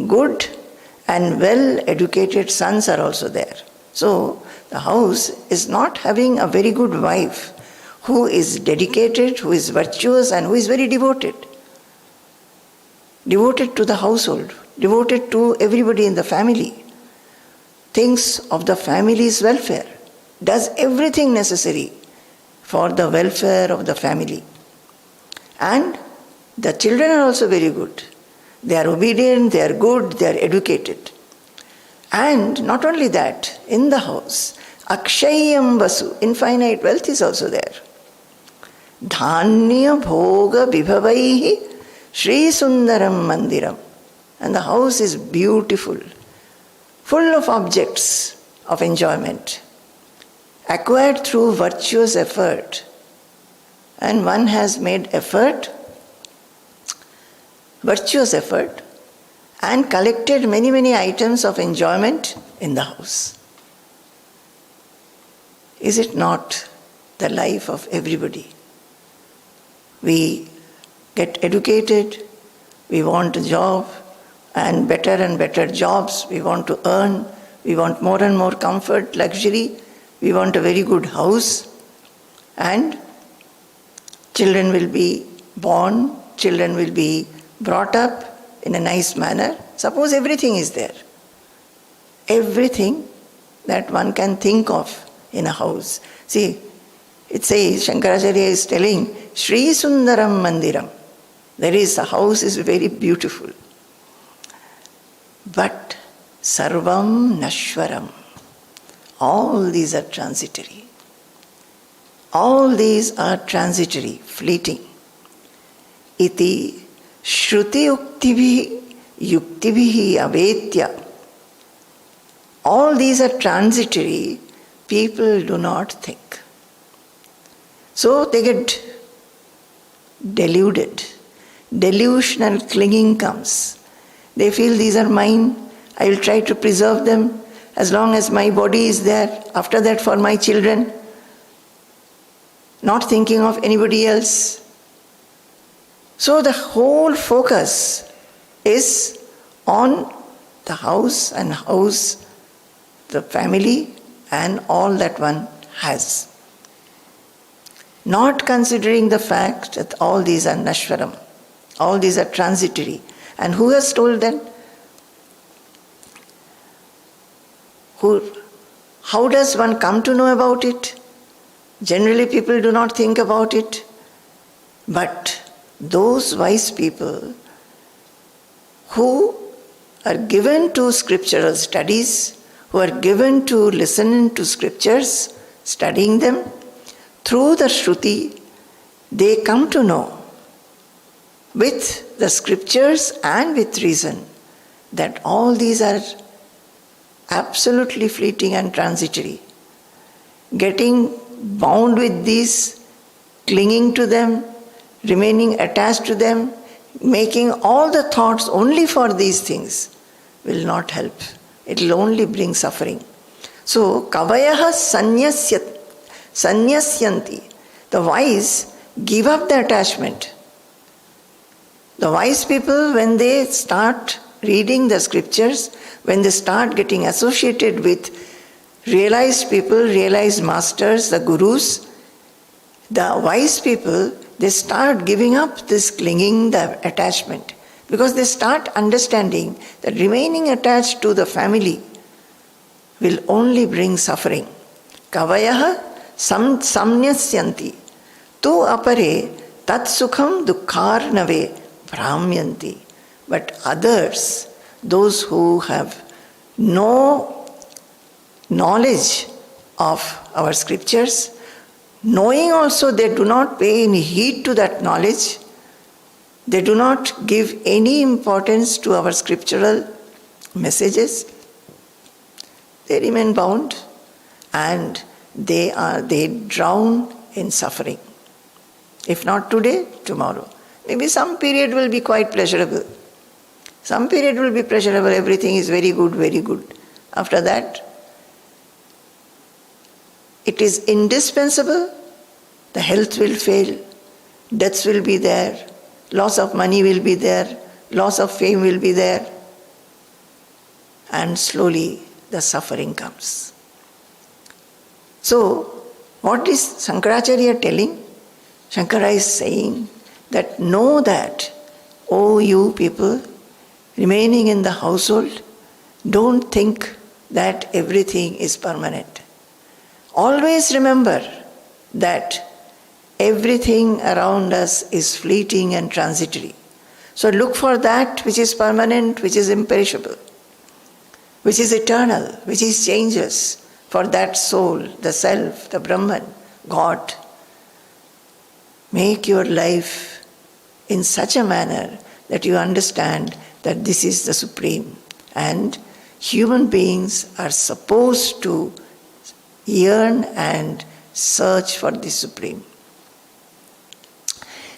Good and well-educated sons are also there. So, the house is not having a very good wife who is dedicated, who is virtuous and who is very devoted. Devoted to the household, devoted to everybody in the family. Thinks of the family's welfare. Does everything necessary for the welfare of the family. And the children are also very good. They are obedient, they are good, they are educated. And not only that, in the house, Akshayam Vasu, infinite wealth is also there. Dhanya Bhoga Vibhavaihi Sri Sundaram Mandiram. And the house is beautiful, full of objects of enjoyment, acquired through virtuous effort. And one has made effort, virtuous effort, and collected many, many items of enjoyment in the house. Is it not the life of everybody? We get educated, we want a job, and better jobs, we want to earn, we want more and more comfort, luxury, we want a very good house, and children will be born, children will be brought up in a nice manner. Suppose everything is there. Everything that one can think of in a house. See, it says, Shankaracharya is telling, Sri Sundaram Mandiram. There is, a house is very beautiful. But Sarvam Nashwaram. All these are transitory. All these are transitory, fleeting. Iti Shruti yuktibihi avetya. All these are transitory. People do not think. So they get deluded. Delusional clinging comes. They feel these are mine. I will try to preserve them as long as my body is there. After that, for my children. Not thinking of anybody else. So the whole focus is on the house and house, the family and all that one has. Not considering the fact that all these are nashwaram, all these are transitory. And who has told them? How does one come to know about it? Generally people do not think about it. But those wise people who are given to scriptural studies, who are given to listen to scriptures, studying them, through the Shruti, they come to know with the scriptures and with reason that all these are absolutely fleeting and transitory. Getting bound with these, clinging to them, remaining attached to them, making all the thoughts only for these things will not help. It will only bring suffering. So, kavayaha sanyasyanti. The wise give up the attachment. The wise people, when they start reading the scriptures, when they start getting associated with realized people, realized masters, the gurus, the wise people, they start giving up this clinging, the attachment. Because they start understanding that remaining attached to the family will only bring suffering. Kavayaha samnyasyanti tu apare tat sukham dukharnave brahmyanti. But others, those who have no knowledge of our scriptures, knowing also they do not pay any heed to that knowledge, they do not give any importance to our scriptural messages, they remain bound and they drown in suffering. If not today, tomorrow. Maybe some period will be quite pleasurable. Some period will be pleasurable, everything is very good, very good. After that, it is indispensable, the health will fail, deaths will be there, loss of money will be there, loss of fame will be there, and slowly the suffering comes. So, what is Shankaracharya telling? Shankara is saying that know that, O you people remaining in the household, don't think that everything is permanent. Always remember that everything around us is fleeting and transitory. So look for that which is permanent, which is imperishable, which is eternal, which is changeless, for that soul, the self, the Brahman, God. Make your life in such a manner that you understand that this is the Supreme, and human beings are supposed to yearn and search for the Supreme.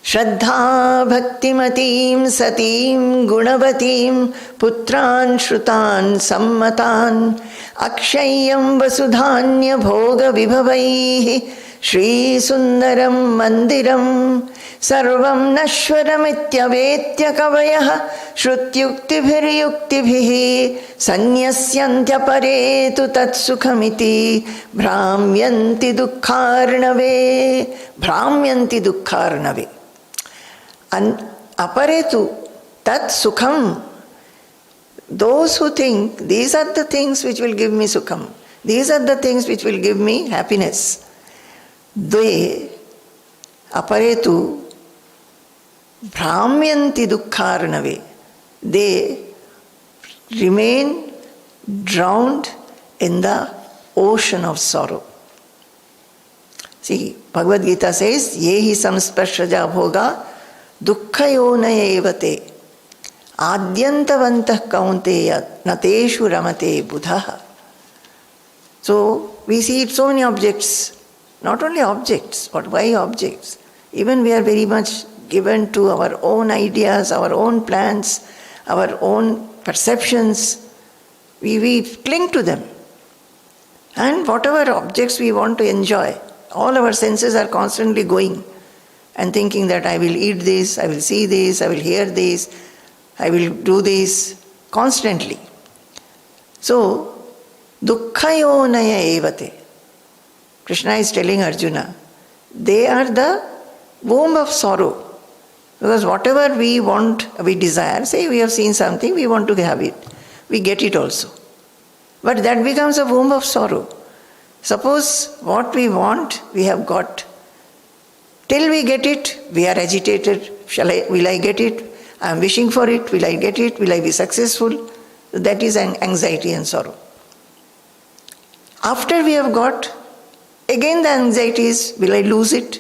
Shraddha bhaktimatim satim gunavatim putran shrutan sammatan akshayam vasudhanya bhoga vibhavaihi Shri Sundaram Mandiram Sarvam Nashwaramityvetya Kavayah Shrutyuktibhiryuktibhihi Sanyasyantya Paretu Tatsukhamiti Bhramyanti Dukkharnave Bhramyanti Dukkharnave and Aparetu Tatsukham. Those who think these are the things which will give me sukham, these are the things which will give me happiness, they aparetu bhramyanti dukkharnave, they remain drowned in the ocean of sorrow. See, Bhagavad Gita says, yehi samsparshaja bhoga dukkhayonaya evate adyantavantah kaunteya nateshu ramate buddha. So, we see so many objects. Not only objects, but why objects? Even we are very much given to our own ideas, our own plans, our own perceptions. We cling to them. And whatever objects we want to enjoy, all our senses are constantly going and thinking that I will eat this, I will see this, I will hear this, I will do this, constantly. So, dukkhayonaya evate. Krishna is telling Arjuna, they are the womb of sorrow. Because whatever we want, we desire, say we have seen something, we want to have it. We get it also. But that becomes a womb of sorrow. Suppose what we want, we have got. Till we get it, we are agitated. Will I get it? I am wishing for it. Will I get it? Will I be successful? That is an anxiety and sorrow. After we have got, again the anxiety is, will I lose it?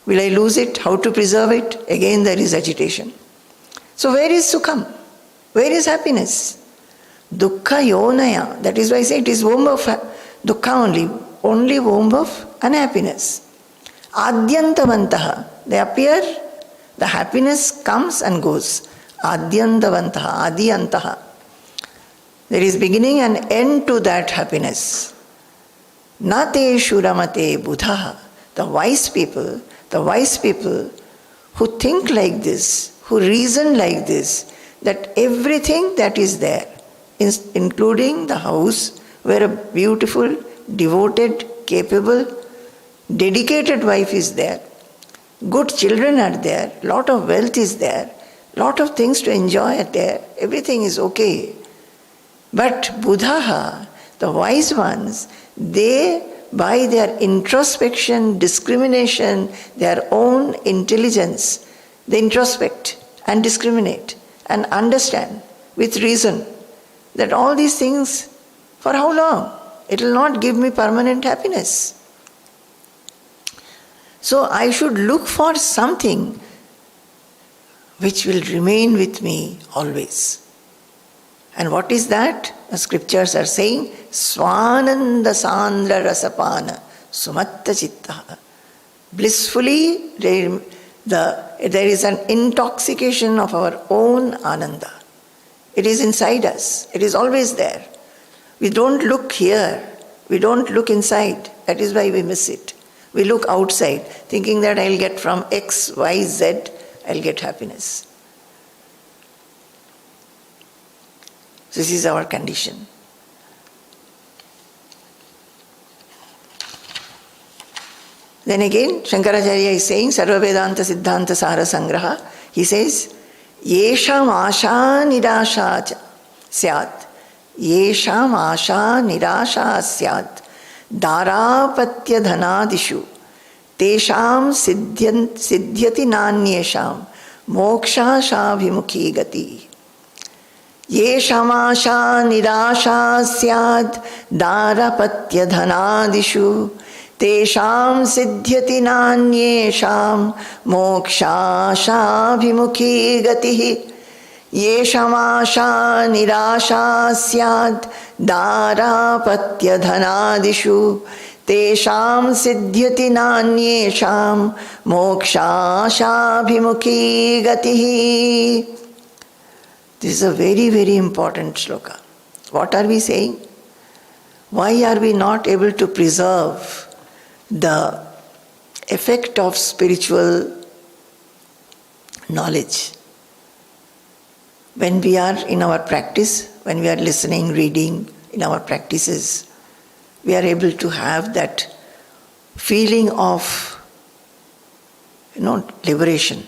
Will I lose it? How to preserve it? Again there is agitation. So where is sukham? Where is happiness? Dukkha yonaya. That is why I say it is womb of dukkha only womb of unhappiness. Adyantavantaha. They appear, the happiness comes and goes. Adyantavantaha, adyantaha. There is beginning and end to that happiness. Nateshu ramate buddha. The wise people who think like this, who reason like this, that everything that is there, including the house where a beautiful, devoted, capable, dedicated wife is there, good children are there, lot of wealth is there, lot of things to enjoy are there, everything is okay. But Buddha, the wise ones, they, by their introspection, discrimination, their own intelligence, they introspect and discriminate and understand with reason that all these things, for how long? It will not give me permanent happiness. So I should look for something which will remain with me always. And what is that? The scriptures are saying, Swananda Sandra Rasapana Sumatta Chitta. Blissfully, there is an intoxication of our own Ananda. It is inside us. It is always there. We don't look here. We don't look inside. That is why we miss it. We look outside, thinking that I'll get from X, Y, Z, I'll get happiness. This is our condition. Then again, Shankaracharya is saying, Sarva Vedanta Siddhanta Sara Sangraha, he says, Yesham Asha Nirasha Syat. Yesham Asha Nirasha Syat. Darapatya Dhanadishu. Tesham Siddhyati Nanyesham. Moksha Shabhimukhi Gati. Yesham Asha Nirasha Syat. Darapatya Dhanadishu. Tesham siddhyati nanyesham moksha shabhimukhi gatihi. Yesham asha nirasha syad darapatya dhanadishu. Tesham siddhyati nanyesham moksha shabhimukhi gatihi. This is a very, very important shloka. What are we saying? Why are we not able to preserve the effect of spiritual knowledge? When we are in our practice, when we are listening, reading, in our practices, we are able to have that feeling of, liberation,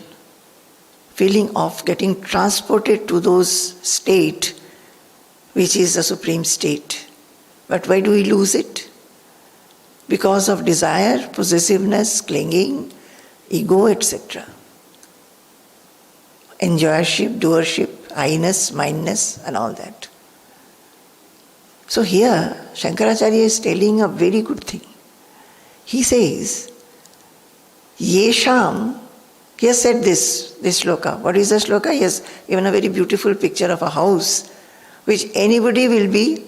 feeling of getting transported to those state which is the supreme state. But why do we lose it? Because of desire, possessiveness, clinging, ego, etc. Enjoyership, doership, I-ness, mindness, and all that. So here, Shankaracharya is telling a very good thing. He says, Yesham, he has said this shloka. What is the shloka? He has given a very beautiful picture of a house which anybody will be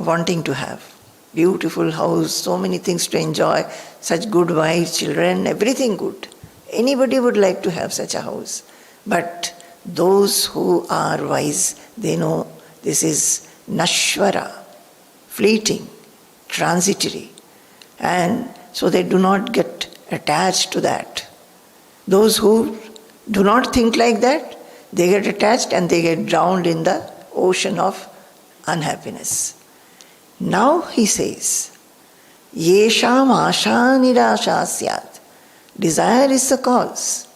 wanting to have. Beautiful house, so many things to enjoy, such good wife, children, everything good. Anybody would like to have such a house. But those who are wise, they know this is nashvara, fleeting, transitory. And so they do not get attached to that. Those who do not think like that, they get attached and they get drowned in the ocean of unhappiness. Now he says, Yesham asha nirasha syat. Desire is the cause.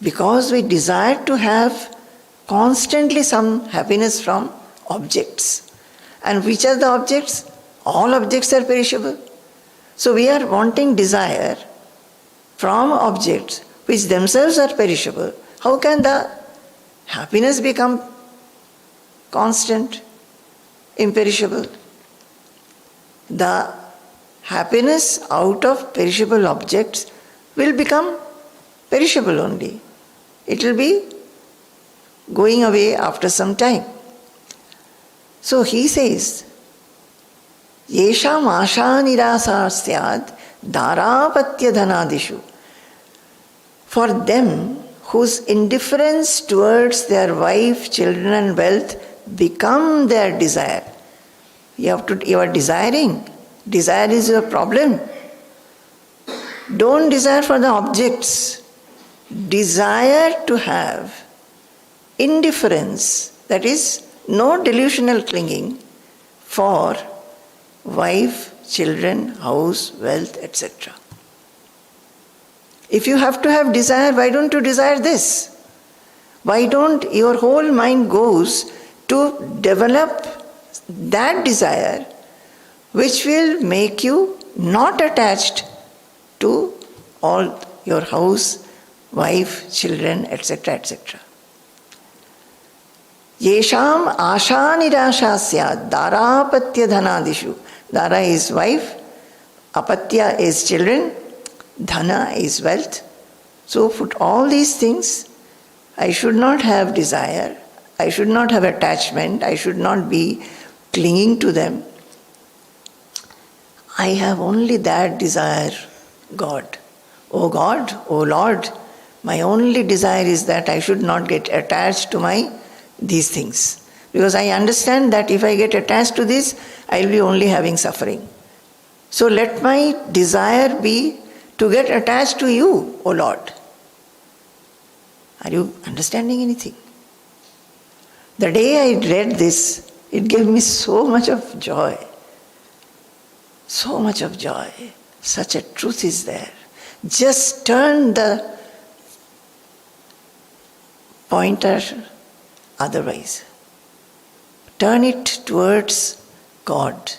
Because we desire to have constantly some happiness from objects. And which are the objects? All objects are perishable. So we are wanting desire from objects which themselves are perishable. How can the happiness become constant, imperishable? The happiness out of perishable objects will become perishable only. It will be going away after some time. So he says, Yesham asha nirasa syad darapatya dhanadishu. For them whose indifference towards their wife, children and wealth become their desire. You are desiring. Desire is your problem. Don't desire for the objects. Desire to have indifference, that is, no delusional clinging for wife, children, house, wealth, etc. If you have to have desire, why don't you desire this? Why don't your whole mind goes to develop that desire which will make you not attached to all your house, wife, children, etc., etc. Yesham asha nirasha syad darapatya dhanadishu. Dara is wife, apatya is children, dhana is wealth. So for all these things, I should not have desire. I should not have attachment, I should not be clinging to them. I have only that desire, God. Oh God, oh Lord, my only desire is that I should not get attached to these things. Because I understand that if I get attached to this, I will be only having suffering. So let my desire be to get attached to you, O Lord. Are you understanding anything? The day I read this, it gave me so much of joy. So much of joy. Such a truth is there. Just turn the pointer otherwise. Turn it towards God.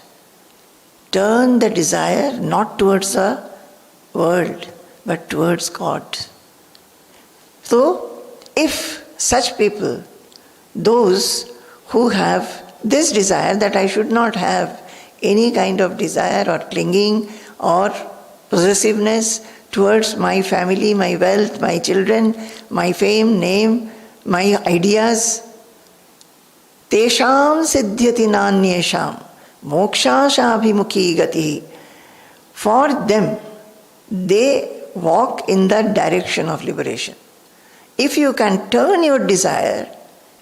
Turn the desire not towards the world, but towards God. So, if such people, those who have this desire that I should not have any kind of desire or clinging or possessiveness towards my family, my wealth, my children, my fame, name, my ideas, tesham siddhyati nanyesham mokshashabhimukhi gati. For them, they walk in the direction of liberation. If you can turn your desire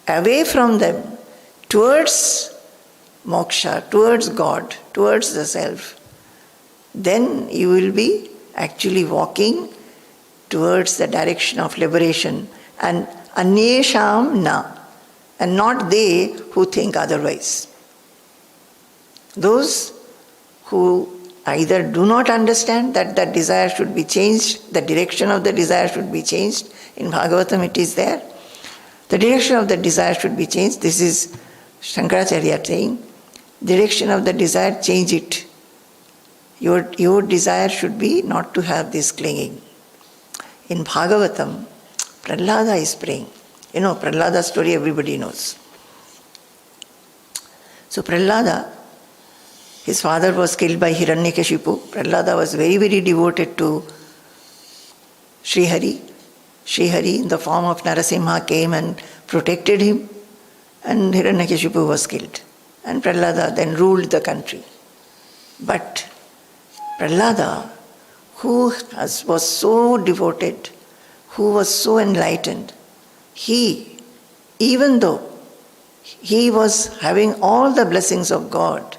away from them towards moksha, towards God, towards the self, then you will be actually walking towards the direction of liberation. And anyesham na, and not they who think otherwise. Those who either do not understand that the desire should be changed, the direction of the desire should be changed. In Bhagavatam it is there. The direction of the desire should be changed. This is Shankaracharya saying, direction of the desire, change it. Your desire should be not to have this clinging. In Bhagavatam, Prahlada is praying. You know, Prahlada's story everybody knows. So Prahlada, his father was killed by Hiranyakashipu. Prahlada was very, very devoted to Srihari. Srihari in the form of Narasimha came and protected him, and Hiranyakashipu was killed. And Prahlada then ruled the country. But Prahlada, who was so devoted, who was so enlightened, he, even though he was having all the blessings of God,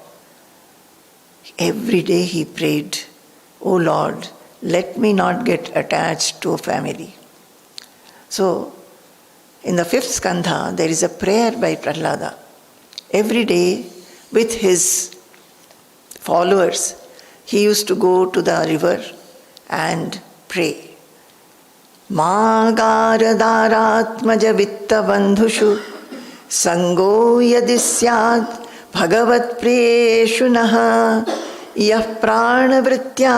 every day he prayed, "O Lord, let me not get attached to a family." So, in the 5th skandha, there is a prayer by Prahlada. Every day, with his followers, he used to go to the river and pray. Ma garadaratmaja vitta bandhushu sango yadisyad bhagavat priyeshu naha yah pranavritya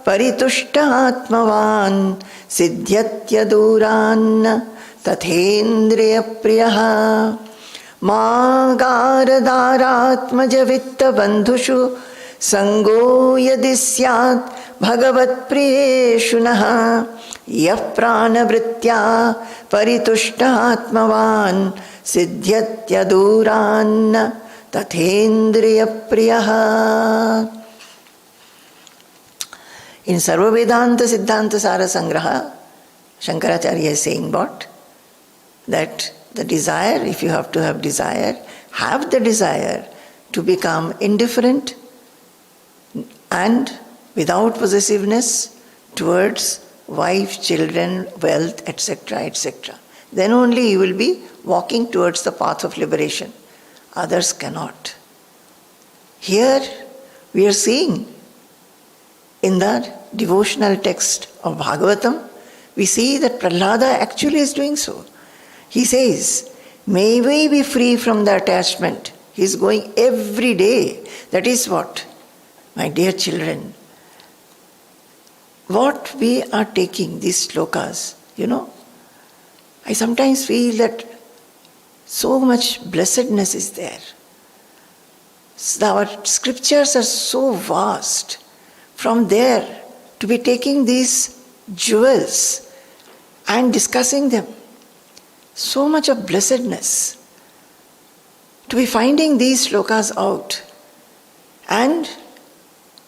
paritushta atmavan siddhyatya duran tathendriya priyaha. Ma garadaratmaja vitta bandhushu sango yadisyat bhagavat priyeshu naha yah pranavritya paritushta atmavan siddhyatya duran tathendriya priyaha. In Sarva Vedanta Siddhanta Sara Sangraha, Shankaracharya is saying what? That the desire, if you have to have the desire to become indifferent and without possessiveness towards wife, children, wealth, etc., etc. Then only you will be walking towards the path of liberation. Others cannot. Here we are seeing in the devotional text of Bhagavatam, we see that Prahlada actually is doing so. He says, may we be free from the attachment. He is going every day. That is what, my dear children, what we are taking these slokas, I sometimes feel that so much blessedness is there. Our scriptures are so vast. From there, to be taking these jewels and discussing them, so much of blessedness. to be finding these shlokas out and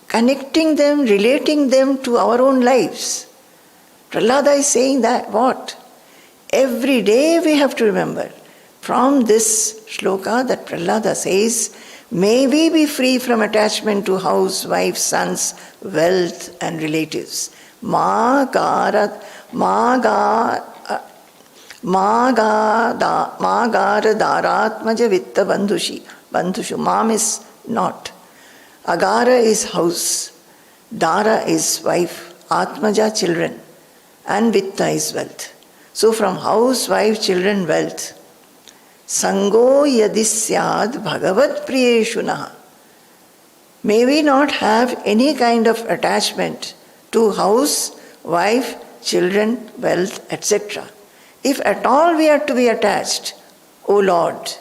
connecting them, relating them to our own lives. Prahlada is saying that what? Every day we have to remember. From this shloka that Prahlada says, may we be free from attachment to house, wife, sons, wealth and relatives. Ma gara daratmaja vitta bandhushu. Mam is not. Agara is house. Dara is wife. Atmaja children. And vitta is wealth. So from house, wife, children, wealth. Sango yadisyad bhagavad priyeshunaha. May we not have any kind of attachment to house, wife, children, wealth, etc. If at all we are to be attached, O Lord,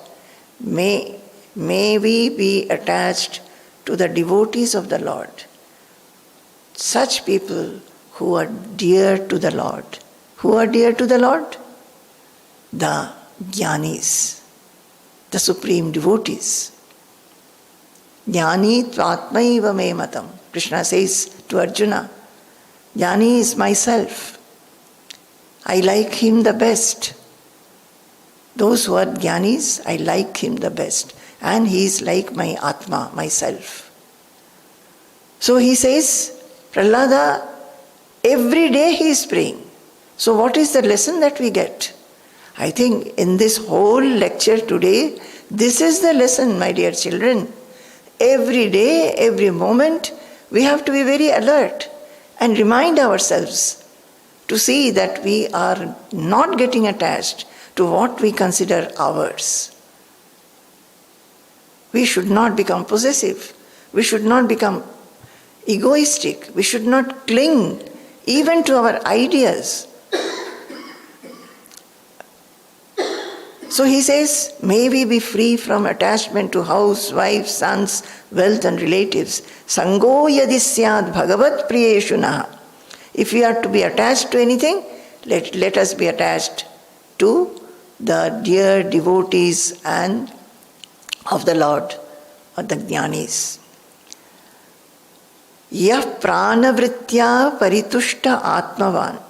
may we be attached to the devotees of the Lord. Such people who are dear to the Lord. Who are dear to the Lord? The jnanis, the supreme devotees. Jnani tvatmaiva me matam. Krishna says to Arjuna, Jnani is myself. I like him the best. Those who are jnanis, I like him the best. And he is like my Atma, myself. So he says, Prahlada, every day he is praying. So what is the lesson that we get? I think in this whole lecture today, this is the lesson, my dear children. Every day, every moment, we have to be very alert and remind ourselves to see that we are not getting attached to what we consider ours. We should not become possessive. We should not become egoistic. We should not cling even to our ideas. So he says, may we be free from attachment to house, wife, sons, wealth and relatives. Sango yadisyad bhagavat priyeshunaha. If we are to be attached to anything, let us be attached to the dear devotees and of the Lord, or the jnanis. Yah pranavritya paritushta atmavan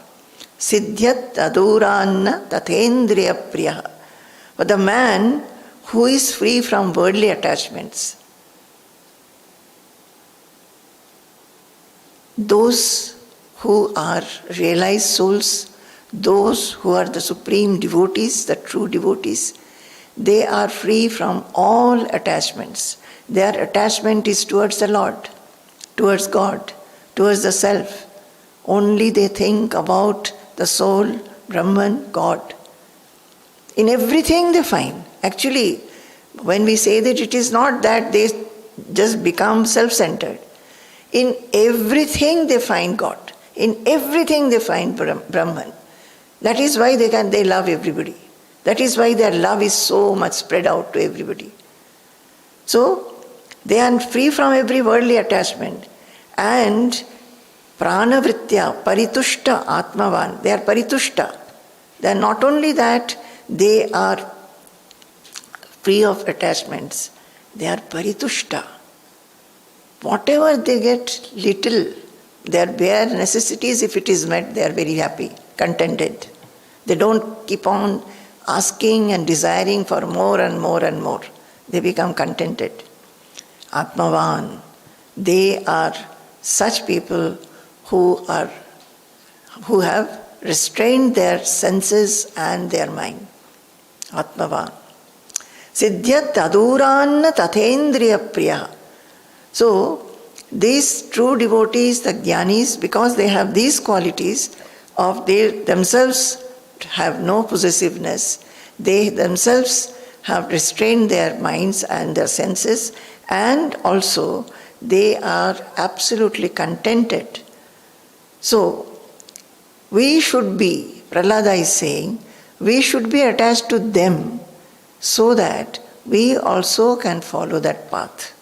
siddhyat aduranna tathendriya priyaha. But the man who is free from worldly attachments, those who are realized souls, those who are the supreme devotees, the true devotees, they are free from all attachments. Their attachment is towards the Lord, towards God, towards the self. Only they think about the soul, Brahman, God. In everything they find. Actually, when we say that, it is not that they just become self-centered. In everything they find God. In everything they find Brahman. That is why they love everybody. That is why their love is so much spread out to everybody. So, they are free from every worldly attachment. And pranavritya, paritushta atmavan, they are paritushta. They are not only that, they are free of attachments. They are paritushta. Whatever they get little, their bare necessities, if it is met, they are very happy, contented. They don't keep on asking and desiring for more and more and more. They become contented. Atmavan, they are such people who have restrained their senses and their mind. Atmavan. Siddhyat aduranna tathendriya priya. So, these true devotees, the jnanis, because they have these qualities of they themselves have no possessiveness, they themselves have restrained their minds and their senses, and also they are absolutely contented. So, we should be, Prahlada is saying, we should be attached to them so that we also can follow that path.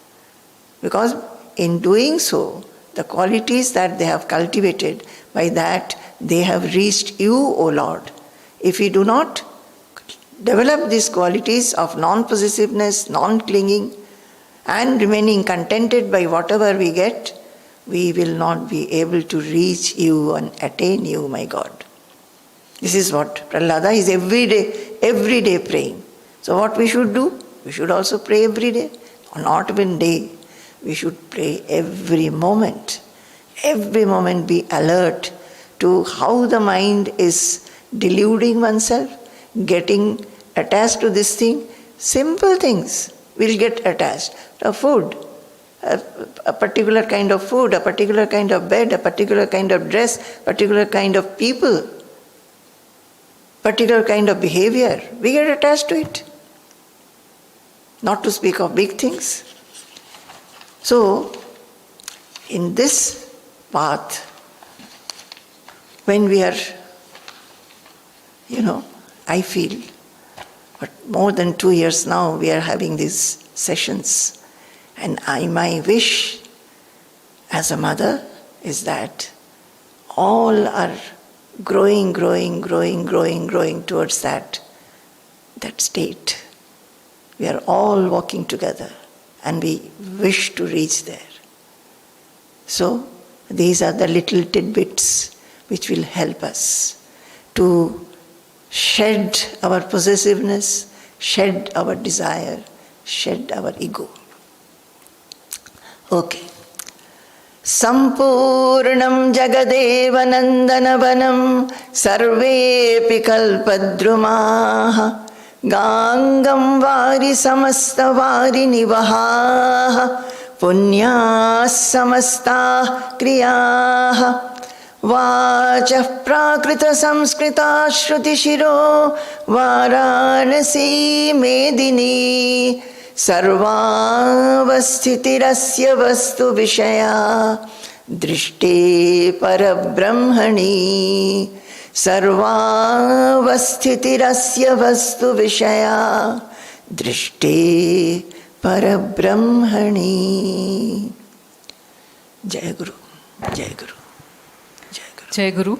Because in doing so, the qualities that they have cultivated, by that they have reached you, O Lord. If we do not develop these qualities of non-possessiveness, non-clinging, and remaining contented by whatever we get, we will not be able to reach you and attain you, my God. This is what Prahlada is every day praying. So what we should do? We should also pray every day. Not even day. We should pray every moment. Every moment be alert to how the mind is deluding oneself, getting attached to this thing. Simple things will get attached. A food, a particular kind of food, a particular kind of bed, a particular kind of dress, particular kind of people, particular kind of behavior. We get attached to it. Not to speak of big things. So, in this path, when we are, I feel, but more than 2 years now we are having these sessions, and my wish as a mother is that all are growing towards that state. We are all walking together and we wish to reach there. So these are the little tidbits which will help us to shed our possessiveness, shed our desire, shed our ego. Okay. Sampurnam Jagadeva Nandanavanam Sarvepi Kalpadrumaha Gangam Vari Samasta Vari Nivaha Punya Samasta Kriyaha Vachah Prakrita Samskrita Shruti Shiro Varanasi Medini Sarvavasthitirasya Vastu Vishaya Drishte Parabrahmani Sarvavasthitirasya Vastu Vishaya Drishte Parabrahmani. Jai Guru, Jai Guru, Jai Guru. Jai Guru.